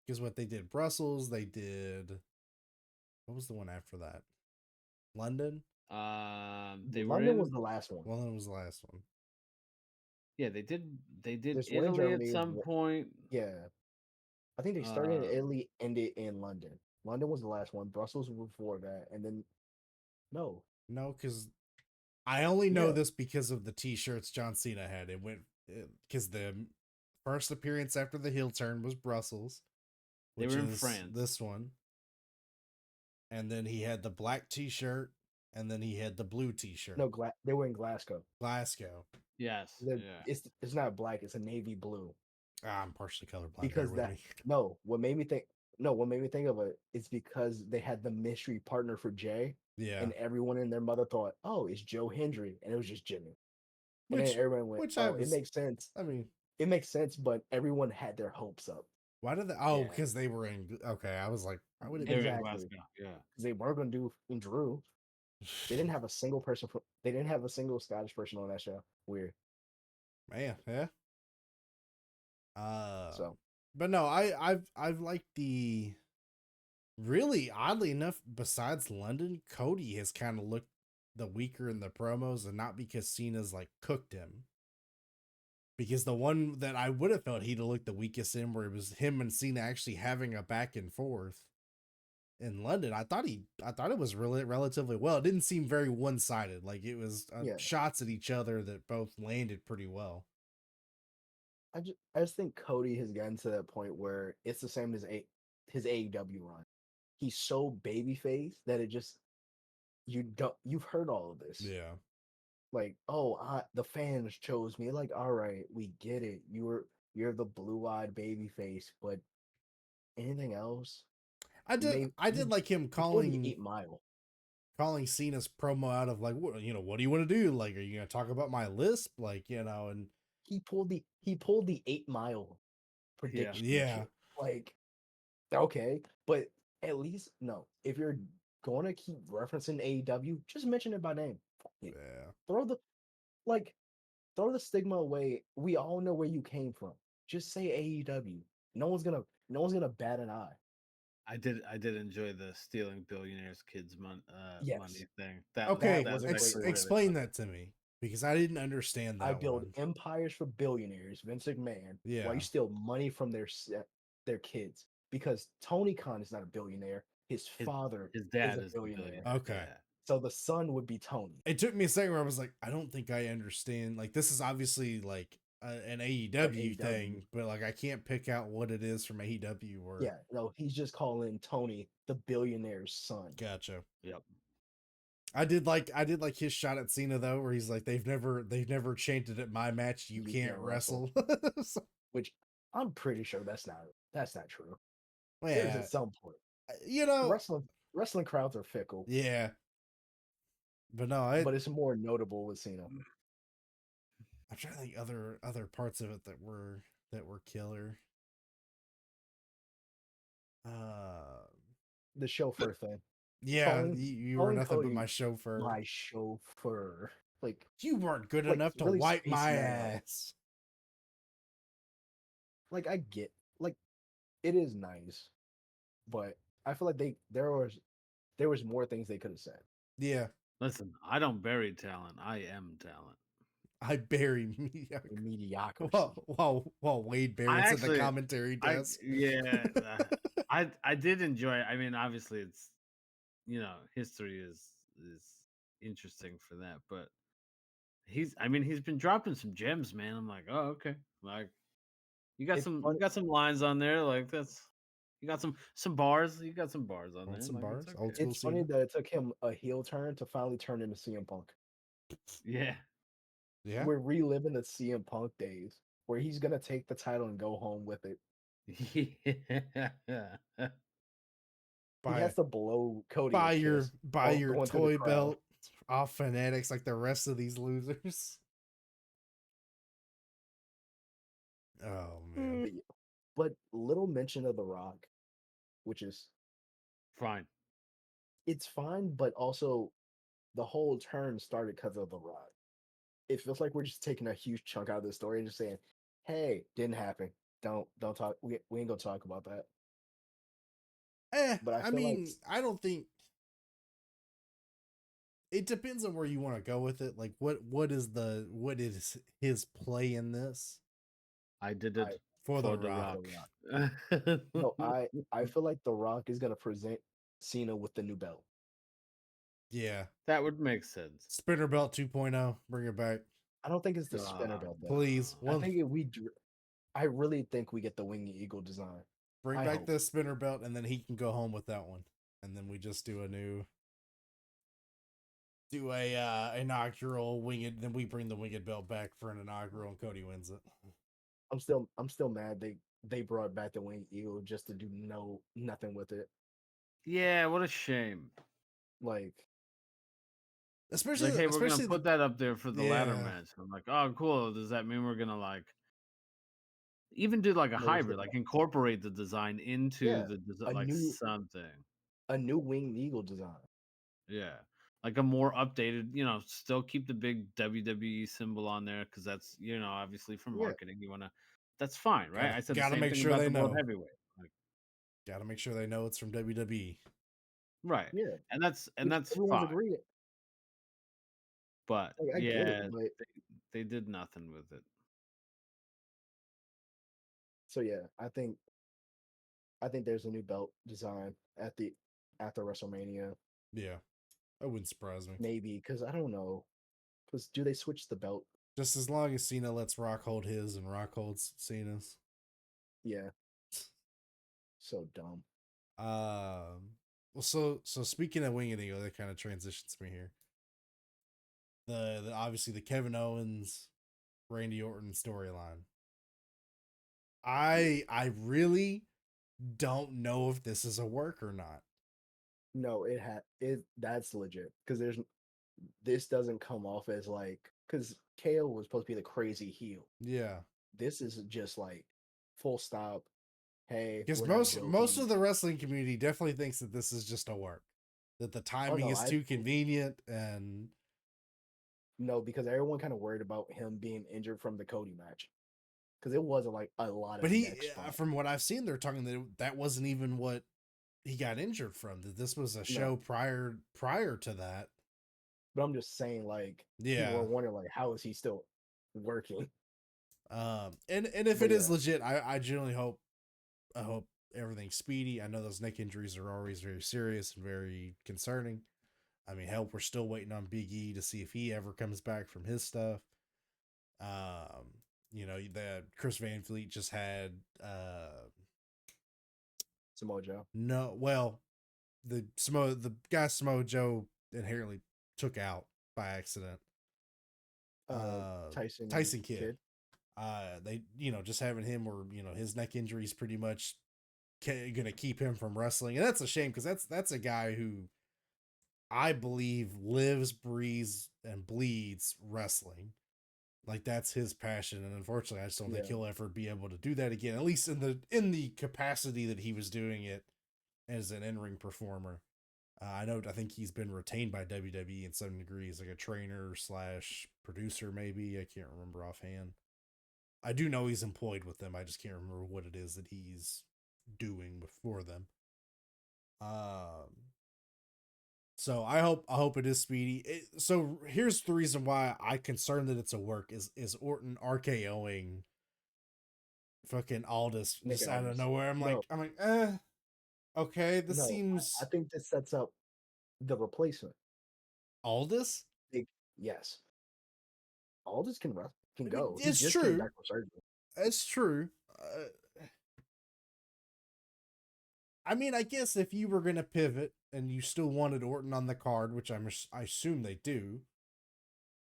because what they did, Brussels, they did. What was the one after that? London. London was the last one. London was the last one. Yeah, they did. They did Italy at some point. Yeah, I think they started in Italy, ended in London. London was the last one. Brussels was before that, and then no, because I only know this because of the T-shirts John Cena had. It went because the first appearance after the heel turn was Brussels. They were in France. This one, and then he had the black T-shirt, and then he had the blue T-shirt. No, they were in Glasgow. Yes. It's not black. It's a navy blue. I'm partially colorblind. Because what made me think of it is because they had the mystery partner for Jay. Yeah. And everyone and their mother thought, oh, it's Joe Hendry. And it was just Jimmy. And then everyone went, it makes sense. I mean, it makes sense, but everyone had their hopes up. Why did they? Oh, because they were in. Okay, I was like, why would it be exactly? Yeah, because they weren't going to do in Drew. They didn't have a single person. They didn't have a single Scottish person on that show. Weird. Man, yeah. So, but no, I've liked the. Really, oddly enough, besides London, Cody has kind of looked the weaker in the promos, and not because Cena's like cooked him. Because the one that I would have felt he'd have looked the weakest in, where it was him and Cena actually having a back and forth, in London, I thought it was really relatively well. It didn't seem very one sided. Like it was Yeah, shots at each other that both landed pretty well. I just think Cody has gotten to that point where it's the same as his AEW run. He's so babyface that it just you've heard all of this. Yeah. Like, oh, the fans chose me. Like, all right, we get it. You're the blue-eyed babyface, but anything else? I did like him You pulled the 8 Mile. calling Cena's promo out of like, what do you want to do? Like, are you gonna talk about my lisp? Like, and He pulled the 8 Mile Yeah. prediction yeah, shit. Like, okay, but at least no. If you're going to keep referencing AEW, just mention it by name. yeah. Throw the like throw the stigma away. We all know where you came from. Just say AEW. No one's gonna bat an eye. I did enjoy the stealing billionaires kids Yes, money thing. That Okay, was a was great actually line. really explain funny. that to me because I didn't understand I that build one. empires for billionaires, Vince McMahon, while you Yeah. steal money from their kids. Because Tony Khan is not a billionaire. His His father his is dad a is the billionaire. billionaire. Okay. Yeah. So the son would be Tony. It took me a second where I was like, I don't think I understand. Like, this is obviously like an An AEW AEW. thing, but like I can't pick out what it is from AEW. Or Yeah, no, he's just calling Tony the billionaire's son. gotcha. Yep. I did like his shot at Cena though, where he's like, they've never chanted at my match, you can't wrestle. So, Which I'm pretty sure that's not true. There's yeah, at some point. you know, Wrestling crowds are fickle, yeah, but no, I but it's more notable with Cena. I'm trying to think other parts of it that were killer. The chauffeur thing. Yeah, Calling you were calling nothing but Cody my chauffeur. my chauffeur. You weren't good Like enough to really wipe spacing my that out. ass. Like I get like it is nice, but I feel like there was more things they could have said. Yeah, Listen, I don't bury talent. I am talent. I bury mediocre. Mediocrity. While Wade I Barrett's at the actually, commentary desk. yeah, I did enjoy. I mean, obviously, it's history is interesting for that, but he's been dropping some gems, man. I'm like, oh, okay, like It's you funny. got some lines on there, like that's you got some bars, you got some bars on Want there, some like it's bars? Old okay. school It's funny Cena. that it took him a heel turn to finally turn into CM Punk. Yeah, Yeah. We're reliving the CM Punk days where he's gonna take the title and go home with it. yeah. He Buy has to blow Cody a kiss buy while your going through the toy crowd. belt off Fanatics like the rest of these losers. Oh man. But, but little mention of The Rock, which is Fine. it's fine, but also the whole turn started because of The Rock. It feels like we're just taking a huge chunk out of the story and just saying, "Hey, didn't happen. Don't talk. We ain't gonna talk about that." But I I feel like mean, I don't think it depends on where you want to go with it. Like what is his play in this I did I it for the for the Rock? The Rock. Rock. No, I feel like The Rock is gonna present Cena with the new belt. Yeah. That would make sense. Spinner belt 2.0, bring it back. I don't think it's the spinner Ah, belt though. Please. I One think I really think we get the Winged Eagle design. bring I back hope. the spinner belt and then he can go home with that one. And then we just do a inaugural winged, then we bring the winged belt back for an inaugural and Cody wins it. I'm still mad they brought back the Winged Eagle just to do nothing with it. yeah, what a shame. Like It's like, hey, we're gonna Especially put that up there for the ladder yeah. match. I'm like, oh, cool. Does that mean we're gonna like even do like a where's hybrid, like incorporate the design into yeah, the design, a like new something? Winged Eagle design. Yeah, like a more updated. Still keep the big WWE symbol on there because that's obviously for Yeah, marketing. You wanna, that's fine, right? I said the Gotta same make thing sure about they the World know. Heavyweight. Like, Gotta make sure they know it's from WWE. right, yeah. and Which that's everyone's fine. agreed. But Like I get it, yeah, but they did nothing with it. so yeah, I think there's a new belt design after WrestleMania. Yeah, that wouldn't surprise me. Maybe because I don't know. Because do they switch the belt? Just as long as Cena lets Rock hold his and Rock holds Cena's. Yeah. So dumb. Well, so speaking of Wing and Ego, that kind of transitions me here. The obviously the Kevin Owens, Randy Orton storyline. I really don't know if this is a work or not. No, it. That's legit because this doesn't come off as like because KO was supposed to be the crazy heel. Yeah, This is just like full stop. Hey, because we're not most joking. of the wrestling community definitely thinks that this is just a work, that the Oh timing no, is too convenient, and no, because everyone kind of worried about him being injured from the Cody match because it wasn't like a lot but of he, neck spot. from what I've seen, they're talking that wasn't even what he got injured from. That this was a show No, prior to that. but I'm just saying like people Yeah. were wondering like how is he still working? And if But it yeah, is legit, I generally hope everything's speedy. I know those neck injuries are always very serious and very concerning. I mean, hell, we're still waiting on Big E to see if he ever comes back from his stuff. You know, that Chris Van Fleet just had Samoa Joe, no, well, the guy Samoa Joe inherently took out by accident. Uh Tyson Tyson Kidd. Kidd. They, just having him, or his neck injury is pretty much gonna keep him from wrestling, and that's a shame because that's a guy who I believe lives, breathes, and bleeds wrestling. Like that's his passion, and unfortunately, I just don't think Yeah, he'll ever be able to do that again. At least in the capacity that he was doing it as an in-ring performer. I think he's been retained by WWE in some degrees, like a trainer slash producer, maybe. I can't remember offhand. I do know he's employed with them. I just can't remember what it is that he's doing before them. Um, so I hope it is speedy. So here's the reason why I'm concerned that it's a work is Orton RKOing fucking Aldis Nick just out of Aldis. nowhere. No, I'm like, okay, this no, I seems think this sets up the replacement. Aldis. Big yes, Aldis can I mean, go. He it's just came true. back from surgery. It's true. I mean, I guess if you were gonna pivot and you still wanted Orton on the card, which I assume they do,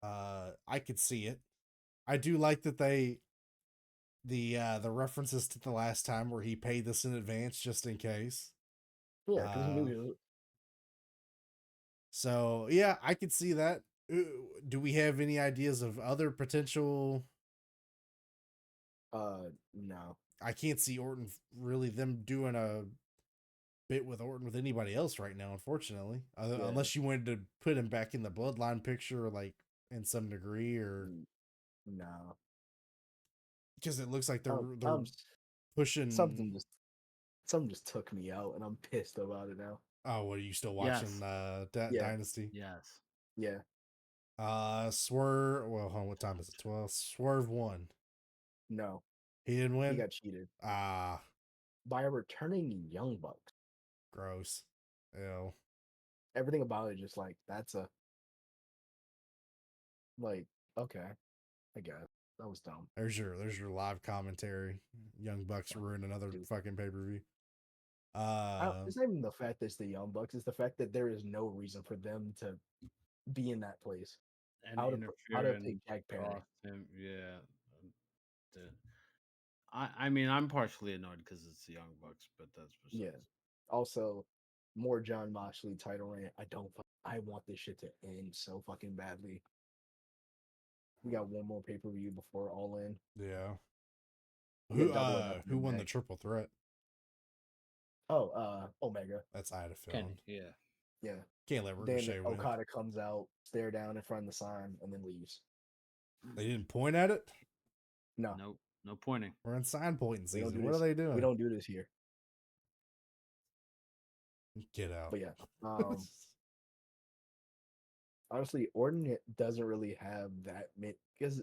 I could see it. I do like that the references to the last time where he paid this in advance just in case. Yeah, because he knew Uh, he was. so yeah, I could see that. Do we have any ideas of other potential? No. I can't see Orton really them doing a bit with Orton with anybody else right now, unfortunately. Yeah. Unless you wanted to put him back in the bloodline picture, like in some degree, or No. because it looks like they're I'm pushing. something just something just took me out, and I'm pissed about it now. Oh, what are you still watching? Yes. Yeah. Dynasty. Yes. Yeah. Swerve. Well, hold on, what time is it? 12. Swerve won. No. He didn't He win. got cheated Ah, by a returning Young Bucks. gross. Ew. Everything about it just like that's a like okay, I guess that was dumb. There's your live commentary. Young Bucks Fucking ruined another stupid. fucking pay per view. It's not even the fact that it's the Young Bucks; it's the fact that there is no reason for them to be in that place. And I would have interfering picked Jack Perry. cost him. Yeah. the- I mean, I'm partially annoyed because it's the Young Bucks, but that's Yeah. besides. Also, more John Moxley title reign. I want this shit to end so fucking badly. We got one more pay per view before All In. Yeah. We got Double or Nothing Who in won the May. triple threat? Oh, Omega. That's I had a feeling. Kenny, yeah. Yeah. Can't let Then Ricochet win. Okada comes out, stare down in front of the sign, and then leaves. They didn't point at it. No, Nope. No pointing. We're in sign pointing we don't season. do What are this. they We doing? don't do this here. Get out. But yeah, honestly, Orton doesn't really have that many because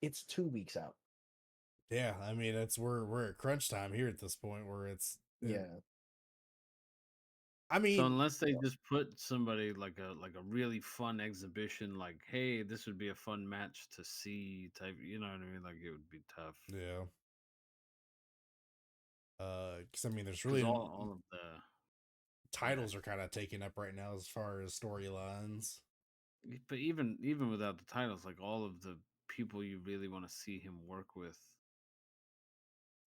it's 2 weeks out. Yeah, I mean we're at crunch time here at this point where Yeah, I So mean, unless they just put somebody like a really fun exhibition, like, hey, this would be a fun match to see type, you know what I mean? Like it would be tough. yeah. Because I mean, there's Because really all of the yeah. titles are kind of taken up right now as far as storylines But even without the titles, like all of the people you really want to see him work with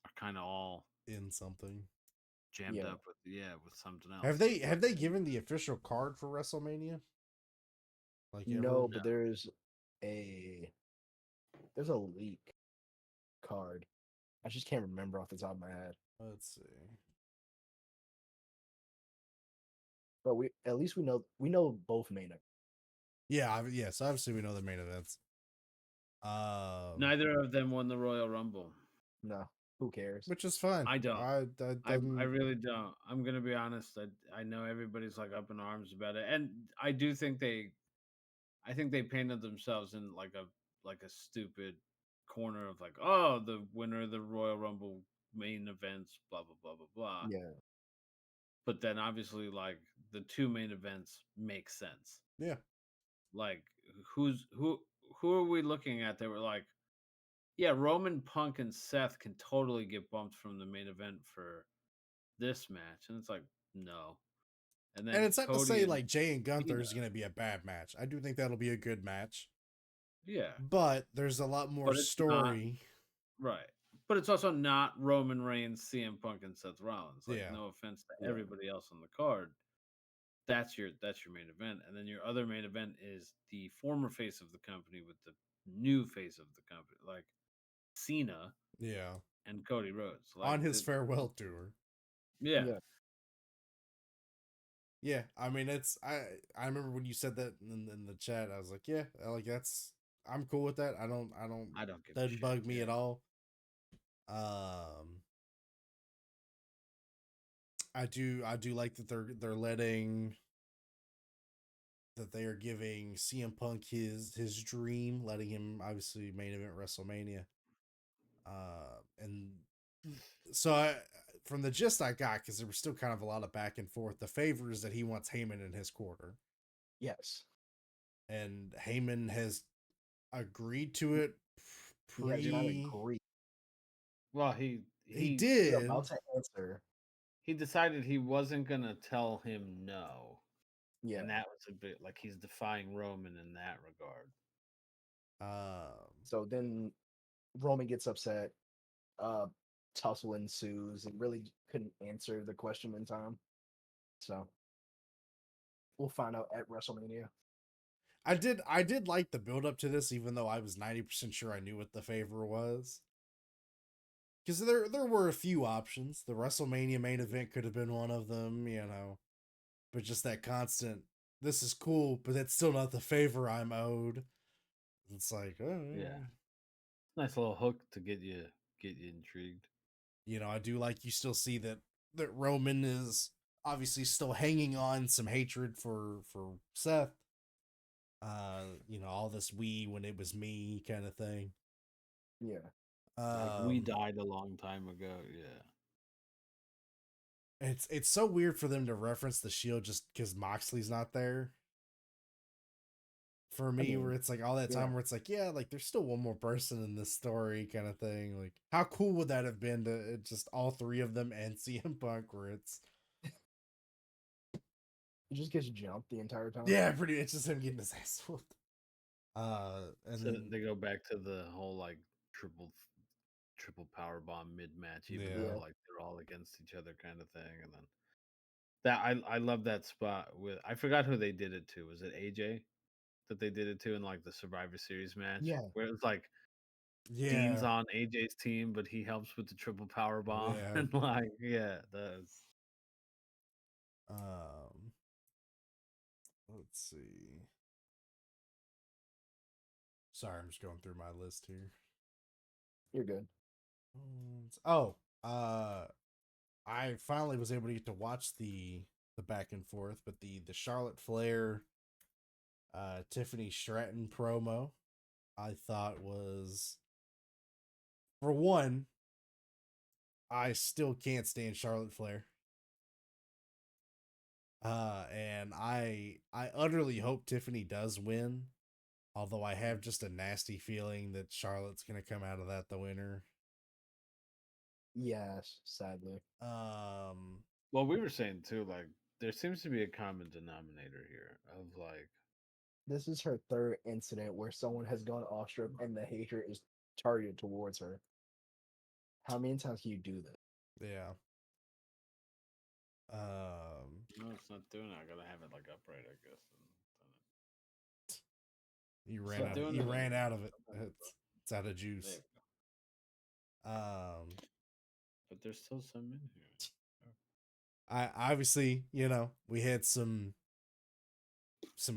are kind of all in something. jammed Yeah. up with with something else. Have So they it's like, have they given the official card for WrestleMania? Like ever? No, but a there's a leak card. I just can't remember off the top of my head. Let's see. But we at least we know both main events. Yeah, yes. Obviously, we know the main events. neither of them won the Royal Rumble. No, who cares? Which is fine. I don't. I I doesn't. really don't. I'm gonna be honest. I know everybody's like up in arms about it, and I do think I think they painted themselves in like a stupid corner of like, oh, the winner of the Royal Rumble main events, blah blah blah blah blah. Yeah. But then obviously, like the two main events make sense. Yeah, Like who are we looking at that were like, yeah, Roman Punk and Seth can totally get bumped from the main event for this match, and it's like no. And and then it's not to Cody say and like Jay and Gunther Cena, is gonna be a bad match. I do think that'll be a good match, yeah, but there's a lot more but it's not story. right. But it's also not Roman Reigns, CM Punk, and Seth Rollins. Like, Yeah, no offense to Yeah. everybody else on the card, that's your main event, and then your other main event is the former face of the company with the new face of the company, like Cena yeah. and Cody Rhodes. Like, On his farewell tour. yeah, Yeah. Yeah, I mean it's I remember when you said that in the chat. I was like, yeah, like that's I'm cool with that. I don't I don't give a doesn't shit. bug me Yeah, at all. Um, I do like that they're letting that they are giving CM Punk his dream, letting him obviously main event WrestleMania. And so from the gist I got, because there was still kind of a lot of back and forth, the favor is that he wants Heyman in his quarter, Yes. and Heyman has agreed to it He has not pre. agreed. well, He He's did. about to answer. he decided he wasn't gonna tell him no, Yeah. and that was a bit like he's defying Roman in that regard. Um, So then Roman gets upset. Uh, tussle ensues. And really couldn't answer the question in time. So we'll find out at WrestleMania. I did like the build up to this, even though I was 90% sure I knew what the favor was. Because there were a few options. The WrestleMania main event could have been one of them, but just that constant. This is cool, but it's still not the favor I'm owed. It's like, Yeah, nice little hook to get you intrigued. I do like you still see that Roman is obviously still hanging on some hatred for Seth. All this we when it was me kind of thing. Yeah. Like we Um, died a long time ago. Yeah. it's so weird for them to reference the Shield just because Moxley's not there. For I me, where mean, it's like all that yeah. time where it's like, yeah, like there's still one more person in this story kind of thing. Like, how cool would that have been to just all three of them and CM Punk, where it's He just gets jumped the entire time. yeah, it's just him getting his ass whooped. And So then they go back to the whole like triple power bomb mid match, even yeah, though Yeah. like they're all against each other kind of thing. And then that I love that spot with I forgot who they did it to. Was it AJ that they did it to in like the Survivor Series match Yeah. where it was like Dean's yeah, on AJ's team, but he helps with the triple power bomb yeah. and like yeah, that's Um, let's see. Sorry, I'm just going through my list here. You're good. Oh, I finally was able to get to watch the back and forth, but the Charlotte Flair, Tiffany Stratton promo, I thought was, for one, I still can't stand Charlotte Flair. And I utterly hope Tiffany does win. Although I have just a nasty feeling that Charlotte's gonna come out of that the winner. Yes, sadly. Well, we were saying too, like there seems to be a common denominator here of like This is her third incident where someone has gone off strip and the hatred is targeted towards her. How many times can you do this? yeah. no, it's not doing it. I gotta have it like upright, I guess. You It's ran not out. doing You it ran anymore. out of it. Okay, bro. It's out of There juice. you go. But there's still some in here. I obviously, we had some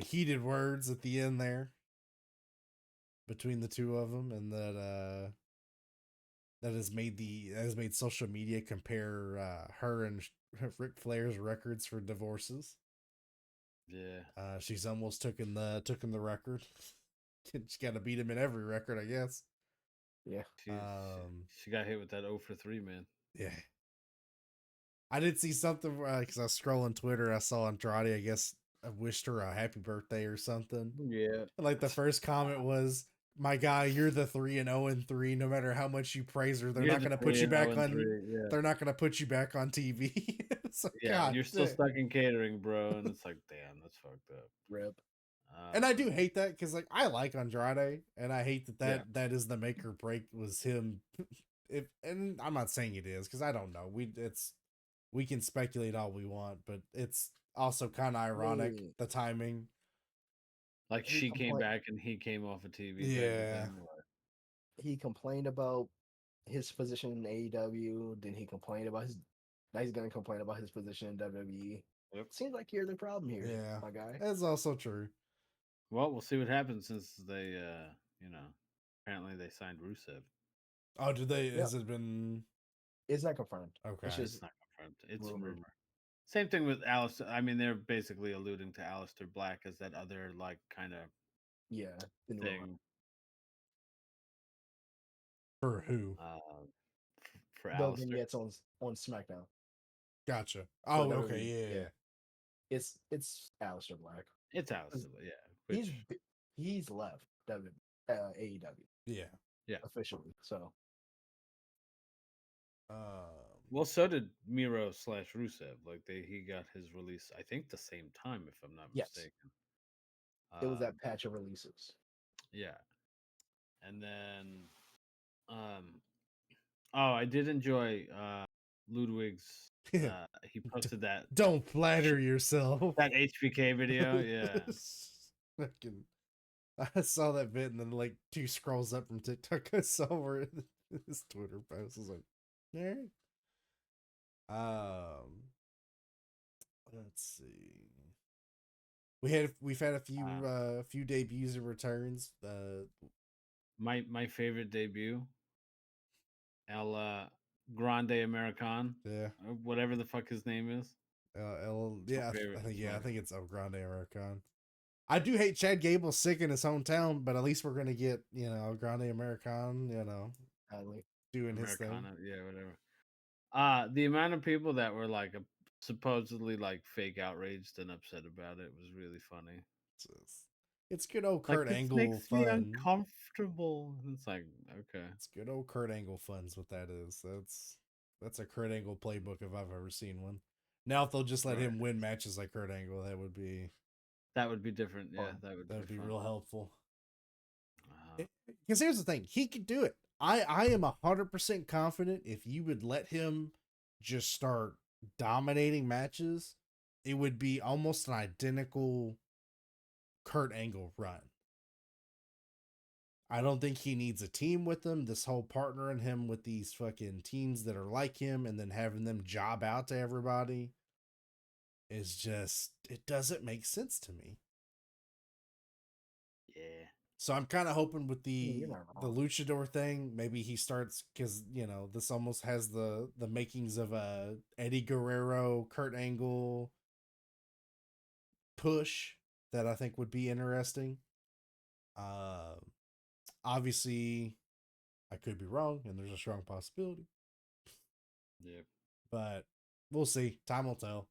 heated words at the end there between the two of them, and that has made social media compare her and Ric Flair's records for divorces. Yeah. She's almost taken the record. She's got to beat him in every record, I guess. Yeah. She got hit with that 0 for 3, man. Yeah. I did see something because I was scrolling Twitter. I saw Andrade, I guess, I wished her a happy birthday or something. Yeah. And like the first comment was, "My guy, you're the 3-0-3. No matter how much you praise her, they're You're not the going to put 3 you and 0 back and on. 3. Yeah. They're not going to put you back on TV." So Yeah. God, You're still stuck in catering, bro. And it's like, damn, that's fucked up. Rip. And I do hate that because like I like Andrade, and I hate Yeah. that is the make or break was him. And I'm not saying it is because I don't know. We can speculate all we want, but it's also kind of ironic the timing. Like He she came complained- back and he came off of TV type of Yeah. thing. Or... He complained about his position in AEW. Then he complained about his. Now he's gonna complain about his position in WWE. Yep. Seems like you're the problem here, Yeah, my guy. that's also true. Well, we'll see what happens since they, apparently they signed Rusev. Oh, did they? Yeah. Has it been? It's not confirmed. Okay. It's just It's not confirmed. It's rumored. rumor. Same thing with Alistair. I mean, they're basically alluding to Alistair Black as that other like kind of yeah thing For who? for the Alistair. vignettes on SmackDown. Gotcha. Oh, But okay, yeah. It's Aleister Black. It's Alistair, yeah. He's left AEW. Yeah. Officially. So well, so did Miro / Rusev. Like he got his release, I think, the same time, if I'm not yes, mistaken. it was that patch of releases. Yeah, and then, oh, I did enjoy Ludwig's. He posted that. Don't flatter yourself. That HBK video, yeah. Fucking, I saw that bit and then like 2 scrolls up from TikTok. I saw where his Twitter post was like, all right. Let's see. We've had a few debuts and returns. My favorite debut, El Grande American. Yeah. Whatever the fuck his name is. I think it's El Grande American. I do hate Chad Gable sick in his hometown, but at least we're gonna get El Grande American, doing his thing. Yeah, whatever. The amount of people that were like supposedly like fake outraged and upset about it was really funny. It's good old Kurt Angle makes fun. me uncomfortable. It's like, okay, it's good old Kurt Angle fun's what that is. That's a Kurt Angle playbook if I've ever seen one. Now if they'll just let him win matches like Kurt Angle, that would be different. Yeah, that would be fun. real helpful. Because here's the thing, he could do it. I am 100% confident if you would let him just start dominating matches, it would be almost an identical Kurt Angle run. I don't think he needs a team with him. This whole partnering him with these fucking teams that are like him and then having them job out to everybody is just, it doesn't make sense to me. Yeah. So I'm kind of hoping with the luchador thing, maybe he starts, because this almost has the makings of a Eddie Guerrero, Kurt Angle push that I think would be interesting. Obviously, I could be wrong, and there's a strong possibility. Yeah, but we'll see. Time will tell.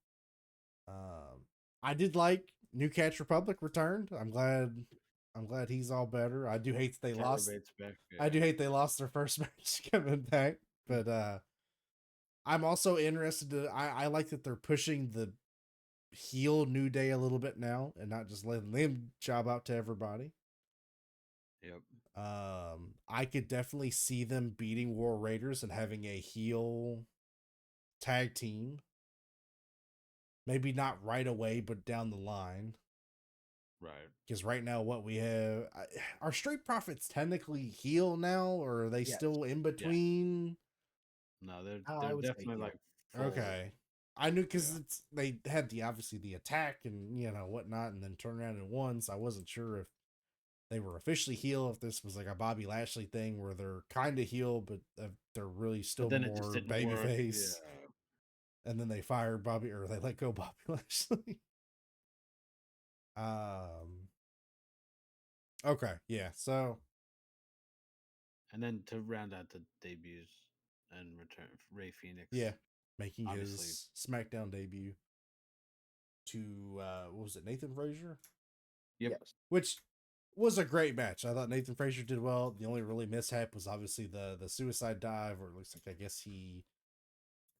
I did like New Catch Republic returned. I'm glad he's all better. I do hate that they lost. Calibrate's back. I do hate they lost their first match coming back, but I'm also interested to. I like that they're pushing the heel New Day a little bit now, and not just letting them job out to everybody. Yep. I could definitely see them beating War Raiders and having a heel tag team. Maybe not right away, but down the line. Right. Because right now, what we have are Street Profits technically heel now, or are they Yes. still in between? No, I they're would say definitely heel. like full. Okay, I knew because Yeah. it's they had the obviously the attack and whatnot, and then turn around and won. So I wasn't sure if they were officially heel, if this was like a Bobby Lashley thing where they're kind of heel, but they're really still But then it just more didn't work. babyface. Yeah. And then they fired Bobby, or they let go Bobby Lashley. Okay, yeah. So And then to round out the debuts and return Ray Phoenix. yeah, making Obviously. his SmackDown debut to what was it, Nathan Frazier? Yep. Yes. Which was a great match. I thought Nathan Frazier did well. The only really mishap was obviously the suicide dive, or it looks like I guess he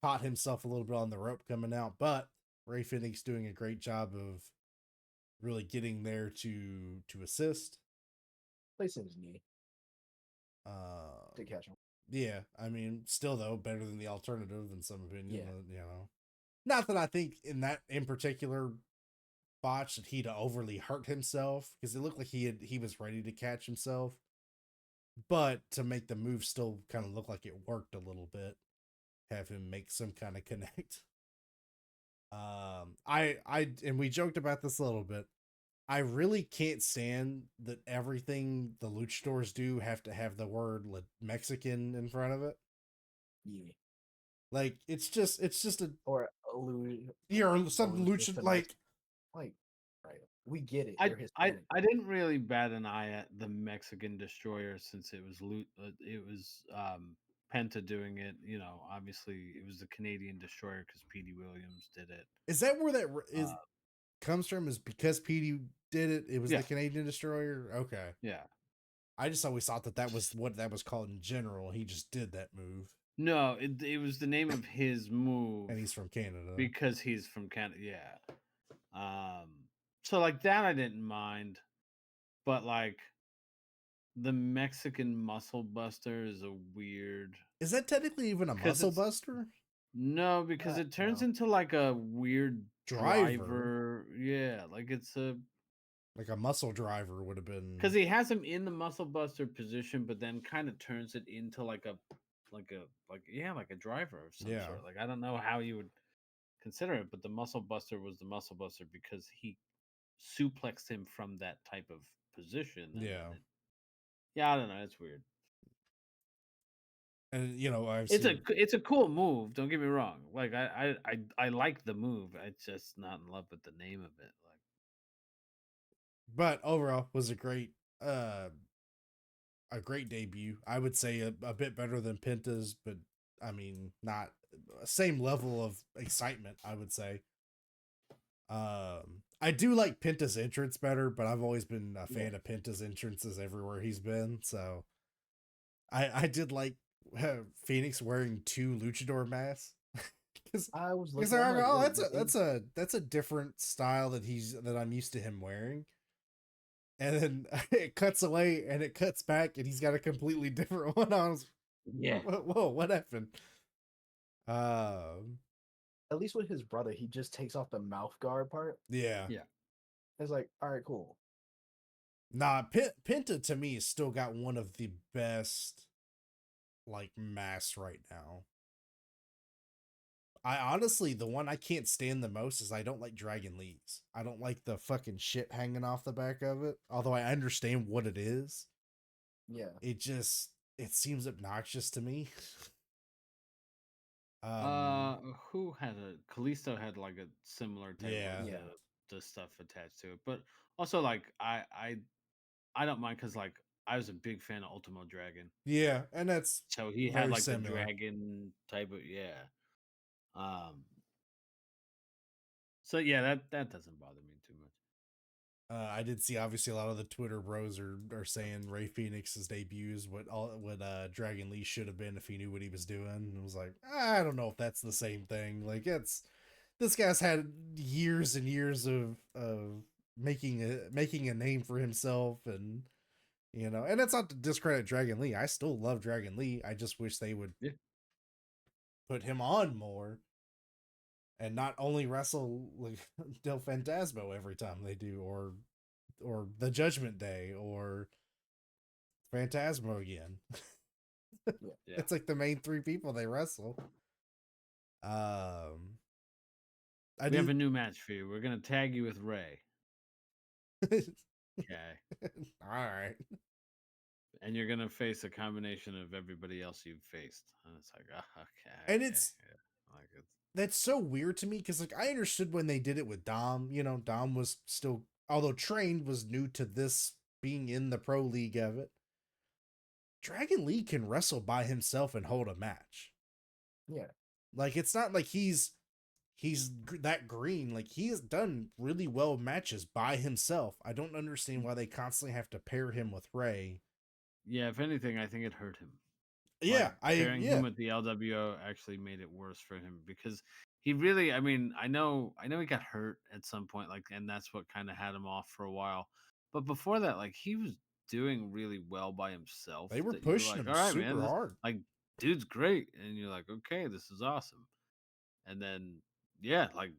caught himself a little bit on the rope coming out. But Ray Phoenix doing a great job of really getting there to assist. Placing his knee to Um, catch him. yeah, I mean, still though, better than the alternative in some opinion. Yeah. Not that I think in particular botch that he'd overly hurt himself, because it looked like he was ready to catch himself, but to make the move still kind of look like it worked a little bit, have him make some kind of connect. I and we joked about this a little bit. I really can't stand that everything the luchadors do have to have the word Mexican in front of it. Yeah. Like it's just a Or allude. or some allusion lucha to like right. We get it. I, They're I Hispanic. I didn't really bat an eye at the Mexican Destroyer since it was Penta doing it. You know, obviously it was the Canadian Destroyer because Petey Williams did it. is that where that is Uh, comes from? Is because Petey did it? It was Yeah. the Canadian Destroyer. Okay, yeah. I just always thought that was what that was called in general. He just did that move, No, it was the name of his move and he's from Canada. because he's from Canada. Yeah. So like that I didn't mind, but like the Mexican Muscle Buster is a weird Is that technically even a 'cause muscle it's- buster? no, because it turns No. into like a weird Driver. driver. Yeah, like it's a Like a muscle driver would have been. because he has him in the Muscle Buster position, but then kind of turns it into like a driver of some Yeah. sort. Like I don't know how you would consider it, but the Muscle Buster was the Muscle Buster because he suplexed him from that type of position. And Yeah. then yeah, I don't know. It's weird. And I've It's seen, it's a cool move. Don't get me wrong. Like I like the move. It's just not in love with the name of it. Like but overall was a great debut. I would say a bit better than Penta's, but I mean not same level of excitement, I would say. I do like Penta's entrance better, but I've always been a fan of Penta's entrances everywhere he's been. So I did like Phoenix wearing 2 luchador masks. I was Because looking. I'm like, that's a different style that I'm used to him wearing. And then it cuts away and it cuts back and he's got a completely different one on. Yeah. Whoa, what happened? At least with his brother, he just takes off the mouth guard part. Yeah. It's like, all right, cool. Nah, Penta to me has still got one of the best like masks right now. I honestly, the one I can't stand the most is I don't like Dragon Lee's. I don't like the fucking shit hanging off the back of it. Although I understand what it is. Yeah. It seems obnoxious to me. Who had Kalisto had like a similar type of Yeah. the stuff attached to it, but also like I don't mind because like I was a big fan of Ultimo Dragon. Yeah, and that's So he very had like similar. the dragon type of. So yeah, that doesn't bother me too much. I did see obviously a lot of the Twitter bros are saying Rey Fenix's debut is what Dragon Lee should have been if he knew what he was doing. And I was like, I don't know if that's the same thing. Like this guy's had years and years of making a name for himself, and and that's not to discredit Dragon Lee. I still love Dragon Lee. I just wish they would put him on more and not only wrestle like Del Fantasmo every time they do, or the Judgment Day, or Phantasmo again. Yeah. It's like the main three people they wrestle. We have a new match for you. We're gonna tag you with Ray. Okay. All right. And you're gonna face a combination of everybody else you've faced. And it's like, okay. And it's like it's that's so weird to me because like I understood when they did it with Dom. Dom was still, although trained, was new to this, being in the pro league of it. Dragon Lee can wrestle by himself and hold a match. Yeah. Like it's not like he's that green. Like he has done really well matches by himself. I don't understand why they constantly have to pair him with Ray. Yeah, if anything, I think it hurt him. Yeah, Pairing him with the LWO actually made it worse for him because he really, I mean, I know he got hurt at some point, like, and that's what kind of had him off for a while. But before that, like, he was doing really well by himself. They were That you were pushing like, him all right, man, super this hard. like dude's great, and you're like, okay, this is awesome. And then yeah, like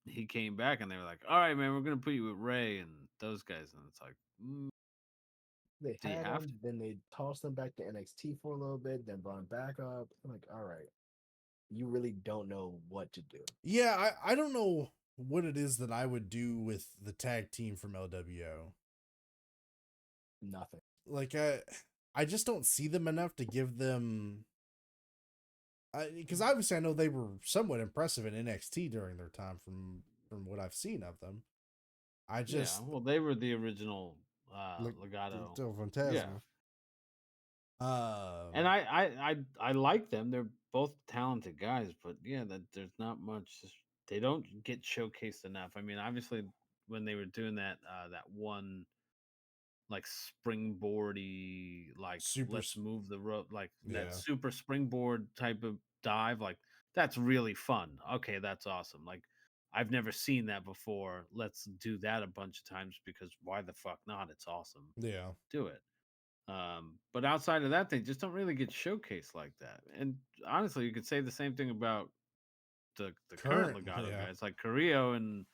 he came back, and they were like, all right, man, we're gonna put you with Ray and those guys, and it's like, They do you had have him, to? then they tossed him back to NXT for a little bit, then brought him back up. I'm like, all right, you really don't know what to do. Yeah, I don't know what it is that I would do with the tag team from LWO. Nothing. Like I just don't see them enough to give them. Because obviously I know they were somewhat impressive in NXT during their time from what I've seen of them. I just Yeah, well, they were the original Legato. Del Yeah. Fantasma. And I like them. They're both talented guys, but yeah, that there's not much. They don't get showcased enough. I mean, obviously, when they were doing that one like springboardy, like super. let's move the rope, like that Yeah. super springboard type of dive, like that's really fun. Okay, that's awesome. Like I've never seen that before. Let's do that a bunch of times because why the fuck not? It's awesome. Yeah. Do it. But outside of that, they just don't really get showcased like that. And honestly, you could say the same thing about the current Current. Legato Yeah. guys, like Carrillo and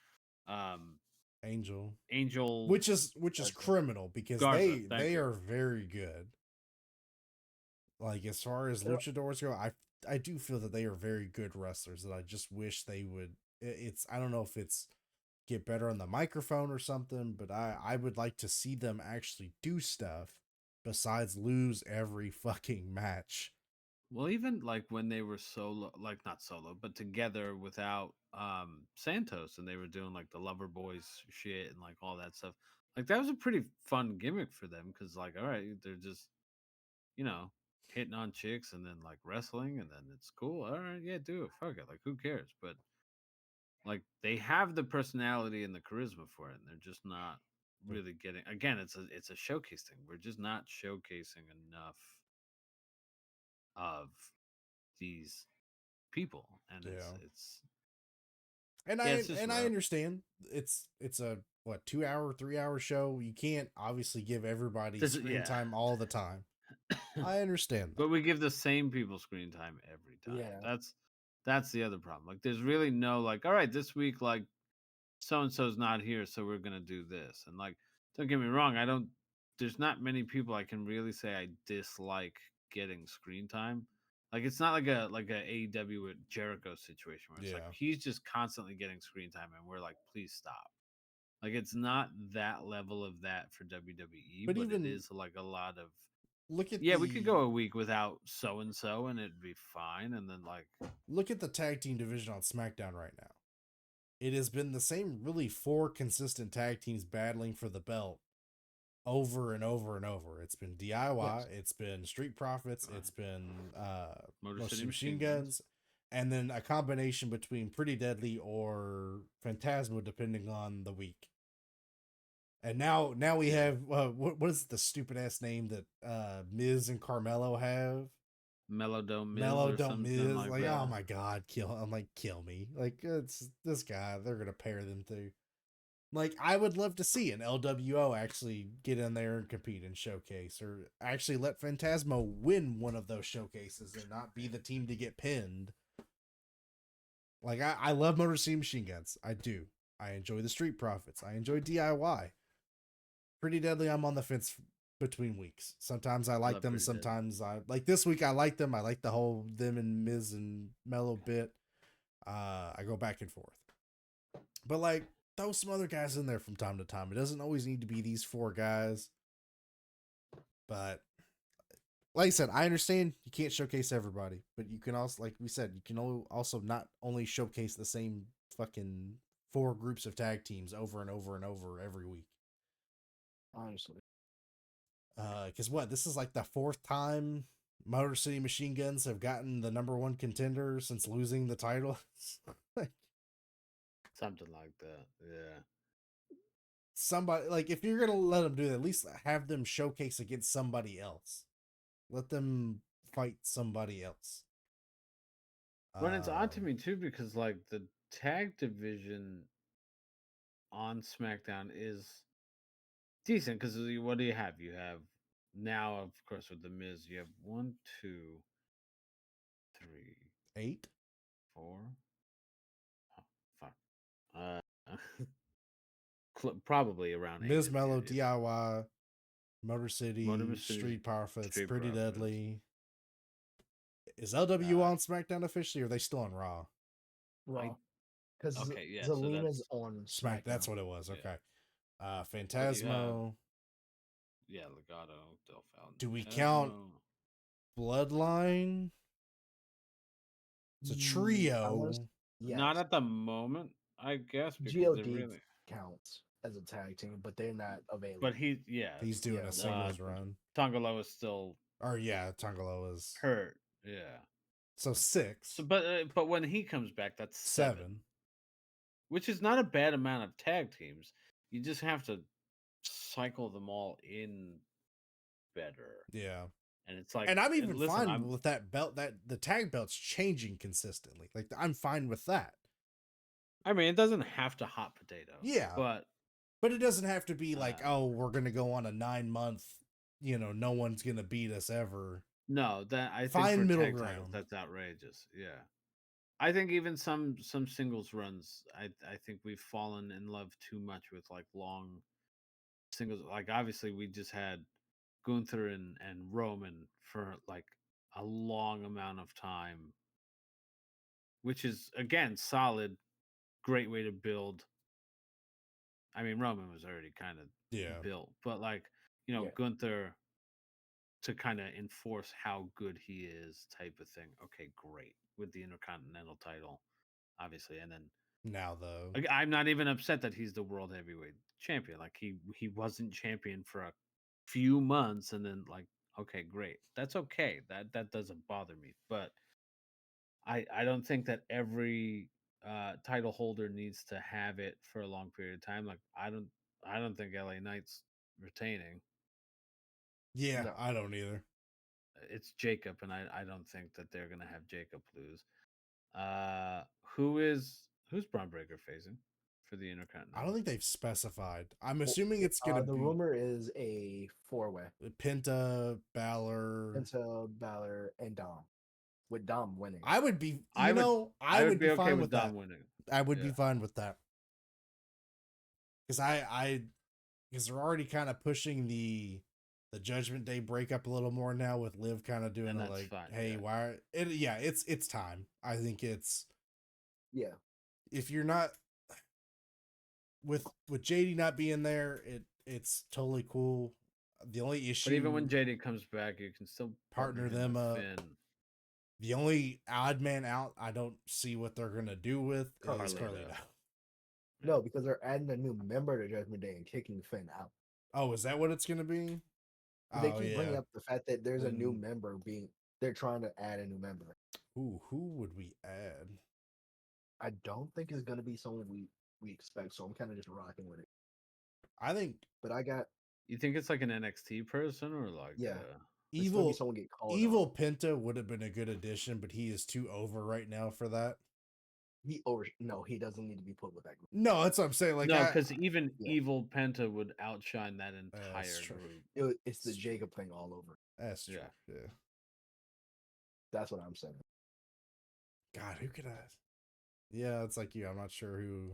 um, Angel. Angel, Which is criminal because Garza. Thank they you. are very good. Like as far as luchadors go, I do feel that they are very good wrestlers. That I just wish they would. It's I don't know if it's get better on the microphone or something, but I would like to see them actually do stuff besides lose every fucking match. Well, even like when they were solo, like not solo, but together without Santos, and they were doing like the Lover Boys shit and like all that stuff. Like that was a pretty fun gimmick for them because like, all right, they're just hitting on chicks and then like wrestling and then it's cool. All right, yeah, do it. Fuck it. Like who cares? But like they have the personality and the charisma for it, and they're just not really getting. Again, it's a showcase thing. We're just not showcasing enough of these people, and it's and yeah, it's just I rough. understand it's a what 2 hour 3 hour show. You can't obviously give everybody screen time all the time. I understand that. But we give the same people screen time every time. Yeah. That's the other problem. Like there's really no like, all right, this week like so and so's not here, so we're gonna do this. And like, don't get me wrong, I don't. There's not many people I can really say I dislike getting screen time. Like it's not like a AEW with Jericho situation where it's like he's just constantly getting screen time, and we're like, please stop. Like it's not that level of that for WWE, but even, it is like a lot of. Look at we could go a week without so and so, and it'd be fine. And then like, look at the tag team division on SmackDown right now. It has been the same, really, 4 consistent tag teams battling for the belt over and over and over. It's been DIY, it's been Street Profits, it's been Motor City Machine Guns, and then a combination between Pretty Deadly or Phantasmo, depending on the week. And now we Yeah. have what is the stupid ass name that Miz and Carmelo have? Mellow Don't Miz Mellow or don't something Miz. like Like, that. oh my god, kill. I'm like, kill me. Like, it's this guy. They're gonna pair them two. Like, I would love to see an LWO actually get in there and compete and showcase, or actually let Phantasmo win one of those showcases and not be the team to get pinned. Like, I love Motor City Machine Guns. I do. I enjoy the Street Profits. I enjoy DIY. Pretty Deadly, I'm on the fence between weeks. Sometimes I like Love them. Pretty Deadly. Sometimes I like this week. I like them. I like the whole them and Miz and Mellow bit. I go back and forth, but like throw some other guys in there from time to time. It doesn't always need to be these four guys. But like I said, I understand you can't showcase everybody, but you can also, like we said, you can also not only showcase the same fucking four groups of tag teams over and over and over every week. Honestly. Because what, this is like the fourth time Motor City Machine Guns have gotten the number one contender since losing the title. Something like that. Yeah. Somebody, like, if you're gonna let them do that, at least have them showcase against somebody else. Let them fight somebody else. When it's odd to Um, me too, because like the tag division on SmackDown is decent. Because what do you have? You have now, of course, with the Miz, you have 1, 2, 3, 8 4. Oh, fuck. Uh, probably around 8 Ms. if you Mello, if DIY, Motor Motor City, City Street Profits, Street Pretty Profits. Deadly. Is LW on SmackDown officially, or are they still on Raw? Raw. Because Okay, yeah. So Zelina's that's on Smack. SmackDown. That's what it was. yeah. Okay. But you have Phantasmo. Legato, Del Do we count Fantasmo. Bloodline? It's a I want to. trio. Not Yes. at the moment, I guess, because they're God really. counts as a tag team, but they're not available. But yeah, He's doing a Yeah. singles run. Tongalo is still Or yeah, Tongalo is. hurt. Yeah. So So, 6, but when he comes back, that's 7, 7. which is not a bad amount of tag teams. You just have to cycle them all in better. Yeah. And it's like, And I'm and even listen, fine with that belt, that the tag belt's changing consistently. Like, I'm fine with that. I mean, it doesn't have to hot potato. Yeah. But it doesn't have to be like, oh, we're going to go on a 9-month, no one's going to beat us ever. no, that I think Find for middle tag titles, ground. that's outrageous. Yeah. I think even some singles runs, I think we've fallen in love too much with like long singles. Like obviously we just had Gunther and Roman for like a long amount of time, which is again solid, great way to build. I mean, Roman was already kind of Yeah. built, but like Yeah. Gunther to kind of enforce how good he is, type of thing. Okay, great with the Intercontinental title, obviously, and then Now, though. I'm not even upset that he's the world heavyweight champion. Like he wasn't champion for a few months, and then like, okay, great, that's okay. That doesn't bother me. But I don't think that every title holder needs to have it for a long period of time. Like I don't think LA Knight's retaining. Yeah, No. I don't either. It's Jacob, and I don't think that they're gonna have Jacob lose. Who's Braun Breaker facing for the I Intercontinental? don't think they've specified. I'm assuming it's going to The be rumor is a 4-way. Penta, Balor. Penta, Balor, and Dom. With Dom winning. I would be, I I would be okay fine with with Dom that. winning. I would Yeah. be fine with that. Because because they're already kind of pushing the Judgment Day breakup a little more now, with Liv kind of doing And the that's like, fine, hey, yeah. why? It's time. I think it's, Yeah. if you're not with JD not being there, it's totally cool. The only issue, But even when JD comes back, you can still partner him them with up. Finn. The only odd man out I don't see what they're gonna do with is Carlito. No, because they're adding a new member to Judgment Day and kicking Finn out. Oh, is that what it's gonna be? They Oh keep bringing yeah. up the fact that there's a new Then- member they're trying to add a new member. who would we add? I don't think it's gonna be someone we expect, so I'm kind of just rocking with it. I think But I got You think it's like an NXT person or like yeah. It's gonna be someone get called Evil up. Penta would have been a good addition, but he is too over right now for that. No, he doesn't need to be put with that group. No, that's what I'm saying. Like, no, because even yeah. Evil Penta would outshine that entire true. group. It's the Jacob thing all over. That's true. Yeah. Yeah. That's what I'm saying. God, who could I? Yeah, it's like you. I'm not sure who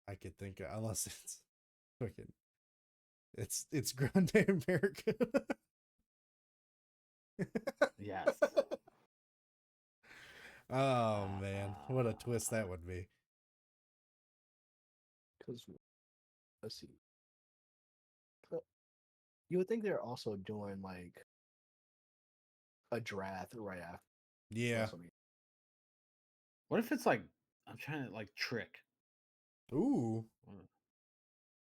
I could think of, unless it's fucking. It's Grande America. Yes. Oh man, what a twist that would be. Because let's see. You would think they're also doing like a draft right after. Yeah. WrestleMania. What if it's like I'm trying to like Trick? Ooh.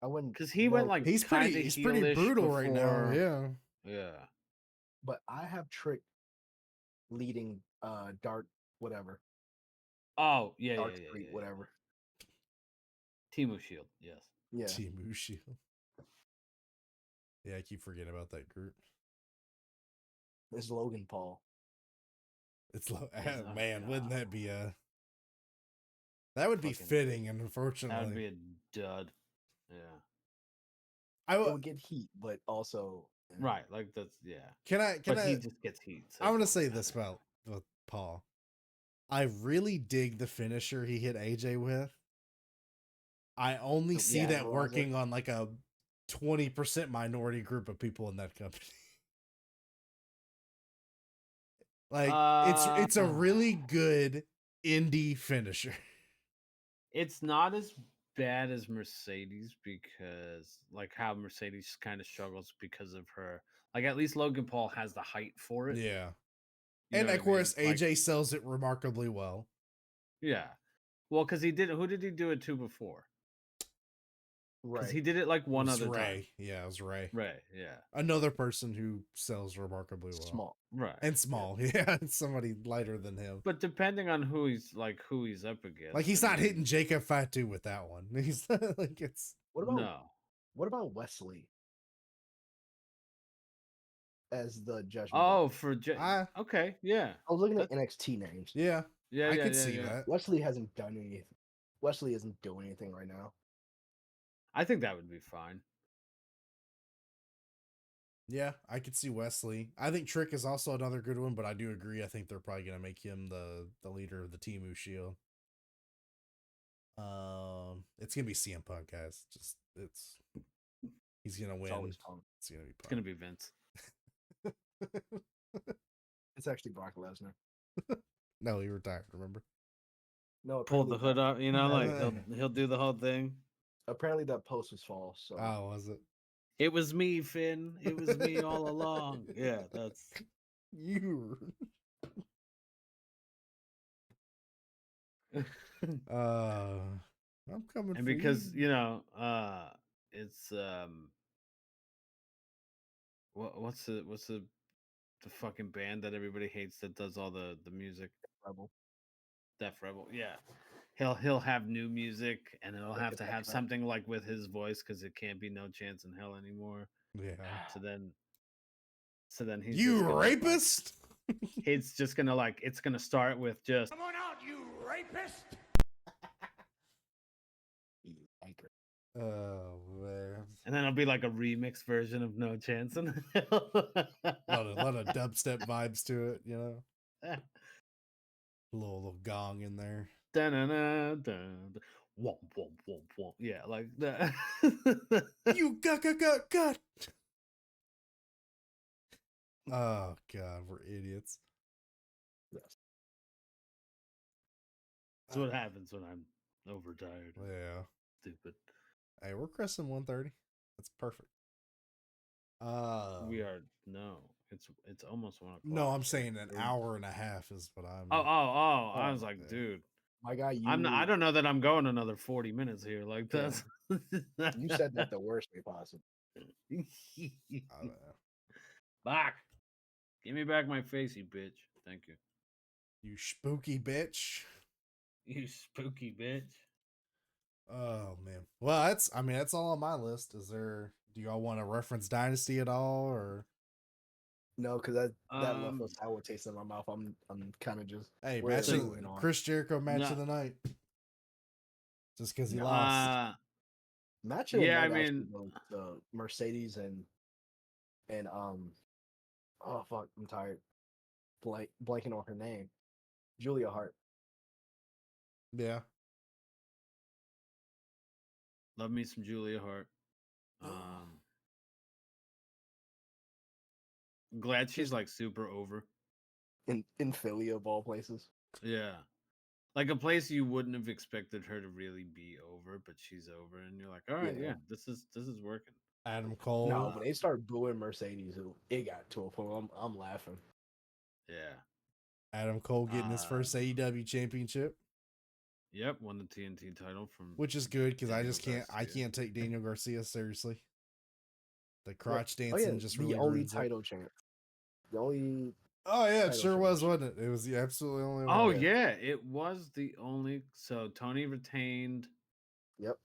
I wouldn't Because he went no, like He's kinda pretty heelish brutal right now. before- Yeah. Yeah. but I have Trick leading Dark whatever. Oh yeah, Dark yeah, Street, yeah. whatever. Timu Shield. Yes. Yeah. Timu Shield. Yeah, I keep forgetting about that group. It's Logan Paul. It's Oh, man, wouldn't God. that be a? That would be Fucking- fitting, and That unfortunately, would be a dud. Yeah. It would get heat, but also Right. Like that's yeah. Can But I? he just gets heat. So I'm it gonna doesn't say this matter. about Paul. I really dig the finisher he hit AJ with. I only see Yeah, that Rosa. working on like a 20% minority group of people in that company. Like it's a really good indie finisher. It's not as bad as Mercedes because like how Mercedes kind of struggles because of her. Like at least Logan Paul has the height for it. Yeah. You And know of what I mean? course, Like, AJ sells it remarkably well. yeah. Well, because he did. Who did he do it to before? Because Right. he did it like one It was other Ray. time. Yeah, it was Ray. Right. Yeah. Another person who sells remarkably well. Small. Right. And small. Yeah, it's somebody lighter than him. But depending on who he's up against. Like he's I not mean, hitting Jacob Fatu with that one. He's like it's No. What about Wesley as the judgment? Oh, for okay, yeah. I was looking at NXT names. Yeah. Yeah, I could see that. Wesley hasn't done anything. Wesley isn't doing anything right now. I think that would be fine. Yeah, I could see Wesley. I think Trick is also another good one, but I do agree. I think they're probably gonna make him the leader of the Timu Shield. It's gonna be CM Punk, guys. He's gonna win. It's always Punk. It's gonna be Punk. It's gonna be Vince. It's actually Brock Lesnar. No, he retired. Remember? No, Pull the hood up, you know, like he'll do the whole thing. Apparently that post was false. So Oh, was it? It was me, Finn. It was me all along. Yeah, that's You. I'm coming. and for because you. it's what's the fucking band that everybody hates that does all the music? Rebel. Def Rebel. Yeah. He'll have new music and it'll Like have the to Def have Rebel. something like with his voice because it can't be No Chance in Hell anymore. Yeah. So then he's You just gonna, rapist. it's just gonna it's gonna start with just Come on out, you rapist! You anchor. Oh man. and then it'll be like a remix version of No Chance in Hell. lot of dubstep vibes to it, you know. Little gong in there. Dun-dun-dun-dun. Womp, womp, womp, womp. Yeah, like that. You got. Oh god, we're idiots. Yes. That's what happens when I'm overtired. Yeah. Stupid. Hey, we're cresting 1:30. That's perfect. We are it's almost 1 o'clock. No, I'm saying an hour and a half is what I'm. Oh! I was like, yeah. dude, My guy, I don't know that I'm going another 40 minutes here. Like that's you said that the worst way possible. I don't know. Back. Give me back my face, you bitch. Thank you. You spooky bitch. You spooky bitch. Oh man. Well, that's all on my list. Do y'all want to reference Dynasty at all, or No, because that left Um, a sour taste in my mouth. I'm kind of just hey, we're match of moving on. Chris Jericho match No. of the night? Just because he No. lost. Match of the Yeah, I night actually mean, goes to Mercedes and oh fuck, I'm tired. Blanking on her name. Julia Hart. Yeah. love me some Julia Hart. Glad she's Just like super over. in Philly of all places. Yeah. Like a place you wouldn't have expected her to really be over, but she's over, and you're like, all right, Yeah. yeah, this is working. Adam Cole. No, when they start booing Mercedes, it got to a point. I'm laughing. Yeah. Adam Cole getting his first AEW championship, Yep, won the TNT title from which is good because I Daniel just can't. I Garcia. can't take Daniel Garcia seriously. The Well, crotch dancing just the really only ruins it. title champ. The only Oh yeah, it title sure was, change. wasn't it? It was the absolutely only one. Oh Yeah. yeah, it was the only. So Tony retained. Yep.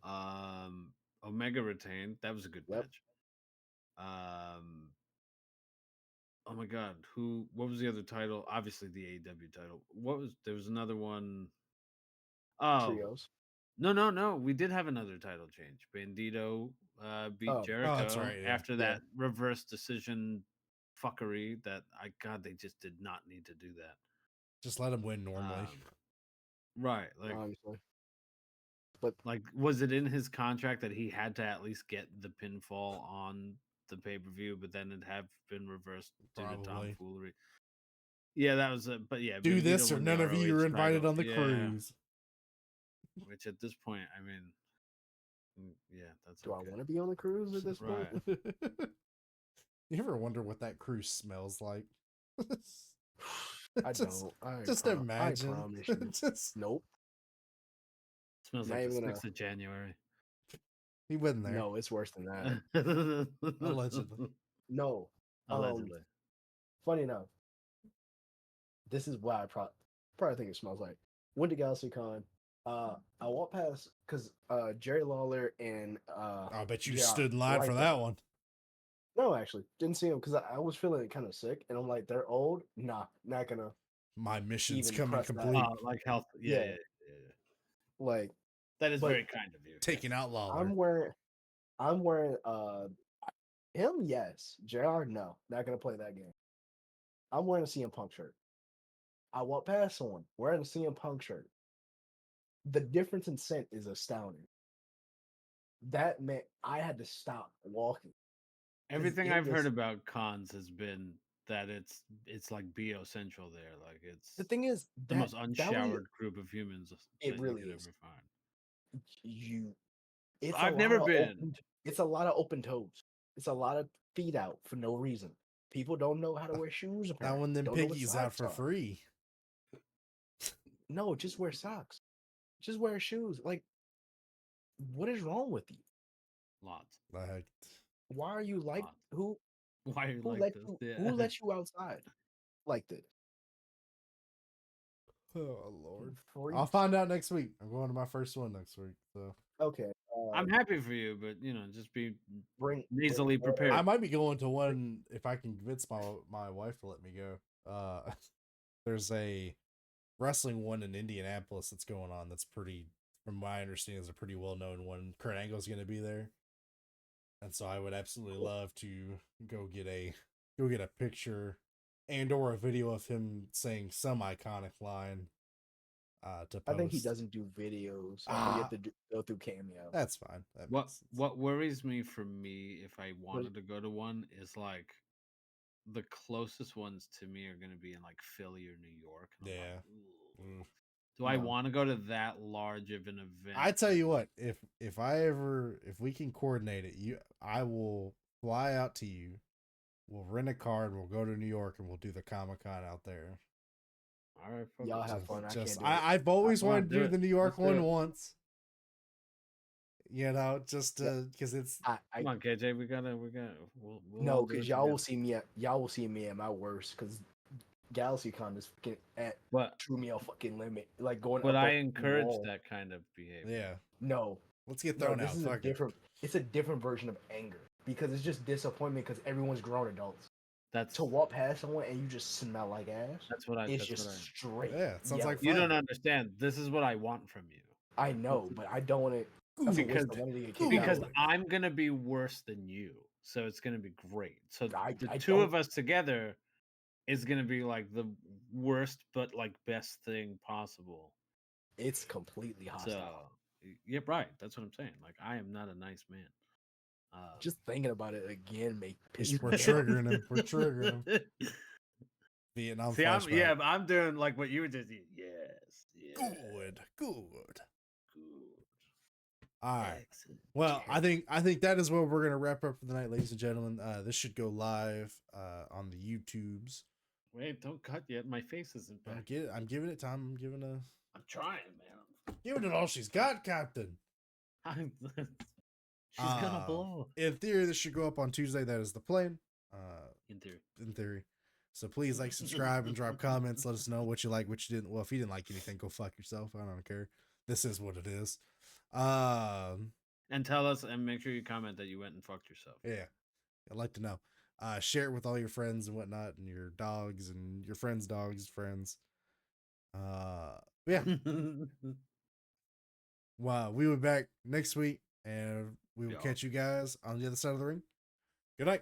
Omega retained. That was a good Yep. match. Oh my god, what was the other title? Obviously the AEW title. There was another one. Oh. Trios. No. We did have another title change. Bandito beat Jericho that's right, yeah. after that reverse decision fuckery that they just did not need to do that. Just let him win normally. Right. Like Honestly. But like was it in his contract that he had to at least get the pinfall on the pay-per-view, but then it have been reversed due to Probably. tomfoolery? Yeah, that was it. But yeah, Do Bandito this or won the none of you ROH are invited title. on the Yeah. cruise. Which at this point, I mean, yeah, that's do okay. I want to be on the cruise at this point? Right. You ever wonder what that cruise smells like? I Just- don't. just imagine. I promise you. Nope. Smells Not like the even gonna- 6th of January. He wasn't there. No, it's worse than that. Allegedly. No. Allegedly. Funny enough, this is what I probably think it smells like. Went to GalaxyCon. I walked past because Jerry Lawler and I bet you JR stood in line right for there. that one. No, actually, didn't see him because I was feeling kind of sick, and I'm like, they're old. Nah, not gonna. My mission's Even coming press that. complete. Like health. Yeah. Yeah. Like That is But very kind of you. Taking out Lawler. I'm wearing him, yes. JR, no, not gonna play that game. I'm wearing a CM Punk shirt. I walk past someone wearing a CM Punk shirt. The difference in scent is astounding. That meant I had to stop walking. Everything it I've heard was- about cons has been that it's like BO Central there. Like it's The thing is, the that most was- unshowered group of humans It that really you could is. ever find. It's I've a never lot of been. it's a lot of open toes. It's a lot of feet out for no reason. People don't know how to wear shoes. Now Apparently. when them Don't know what piggies out socks for are. free. No, just wear socks. Just wear shoes. Like, what is wrong with you? Lots. Like, Why are you like Lots. who? Why are you Who like let this? you? Yeah. Who let you outside like this? oh Lord. Freaks. I'll find out next week. I'm going to my first one next week. So Okay. I'm happy for you, but just be bring nasally prepared. I might be going to one if I can convince my wife to let me go. There's a wrestling one in Indianapolis that's going on that's pretty, from my understanding, is a pretty well known one. Kurt Angle's going to be there, and so I would absolutely love to go get a picture and or a video of him saying some iconic line. To post. I think he doesn't do videos. I think you have to go through Cameo. That's fine. That What makes sense. what worries me for me if I wanted to go to one is like the closest ones to me are going to be in like Philly or New York. And I'm Yeah. like, Mm. do I No. want to go to that large of an event? I tell you what, if we can coordinate it, I will fly out to you. We'll rent a car and we'll go to New York and we'll do the Comic-Con out there. All right, fuck Y'all it. have fun. I can't do it. I've always Come on, wanted to do do it. the New York Let's do one it. once. Just because it's Come on, KJ, we gotta. We'll no, all do because it y'all will together. see me. Y'all will see me at my worst. Because GalaxyCon is fucking at But drew me a fucking limit. Like going would up I the encourage wall. that kind of behavior? Yeah. No, Let's get no, thrown this out. is a Fuck it. different. It's a different version of anger because it's just disappointment because everyone's grown adults. That's To walk past someone and you just smell like ass. that's what I. It's That's just what I. straight. Yeah, it sounds like You fun. don't understand. This is what I want from you. I know, but I don't want to. That's a waste of money to get kicked Because out. I'm gonna be worse than you, so it's gonna be great. So I the don't- two of us together is gonna be like the worst but like best thing possible. It's completely So hostile. yeah, right. That's what I'm saying. Like I am not a nice man. Just thinking about it again piss We're me off. triggering him. We're triggering him. Vietnam See, flashback. I'm doing like what you were just. Yes. Good. Good. All right. Excellent. Well, I think that is where we're gonna wrap up for the night, ladies and gentlemen. This should go live on the YouTubes. Wait, don't cut yet. My face isn't back. I'm giving it time. I'm trying, man. Giving it all she's got, Captain. She's gonna blow. In theory, this should go up on Tuesday. That is the plan. In theory. So please like, subscribe, and drop comments. Let us know what you like, what you didn't. Well, if you didn't like anything, go fuck yourself. I don't care. This is what it is. And tell us, and make sure you comment that you went and fucked yourself. Yeah, I'd like to know. Share it with all your friends and whatnot, and your dogs and your friends' dogs, friends. Yeah. Wow, we will be back next week, and we will catch you guys on the other side of the ring. Good night.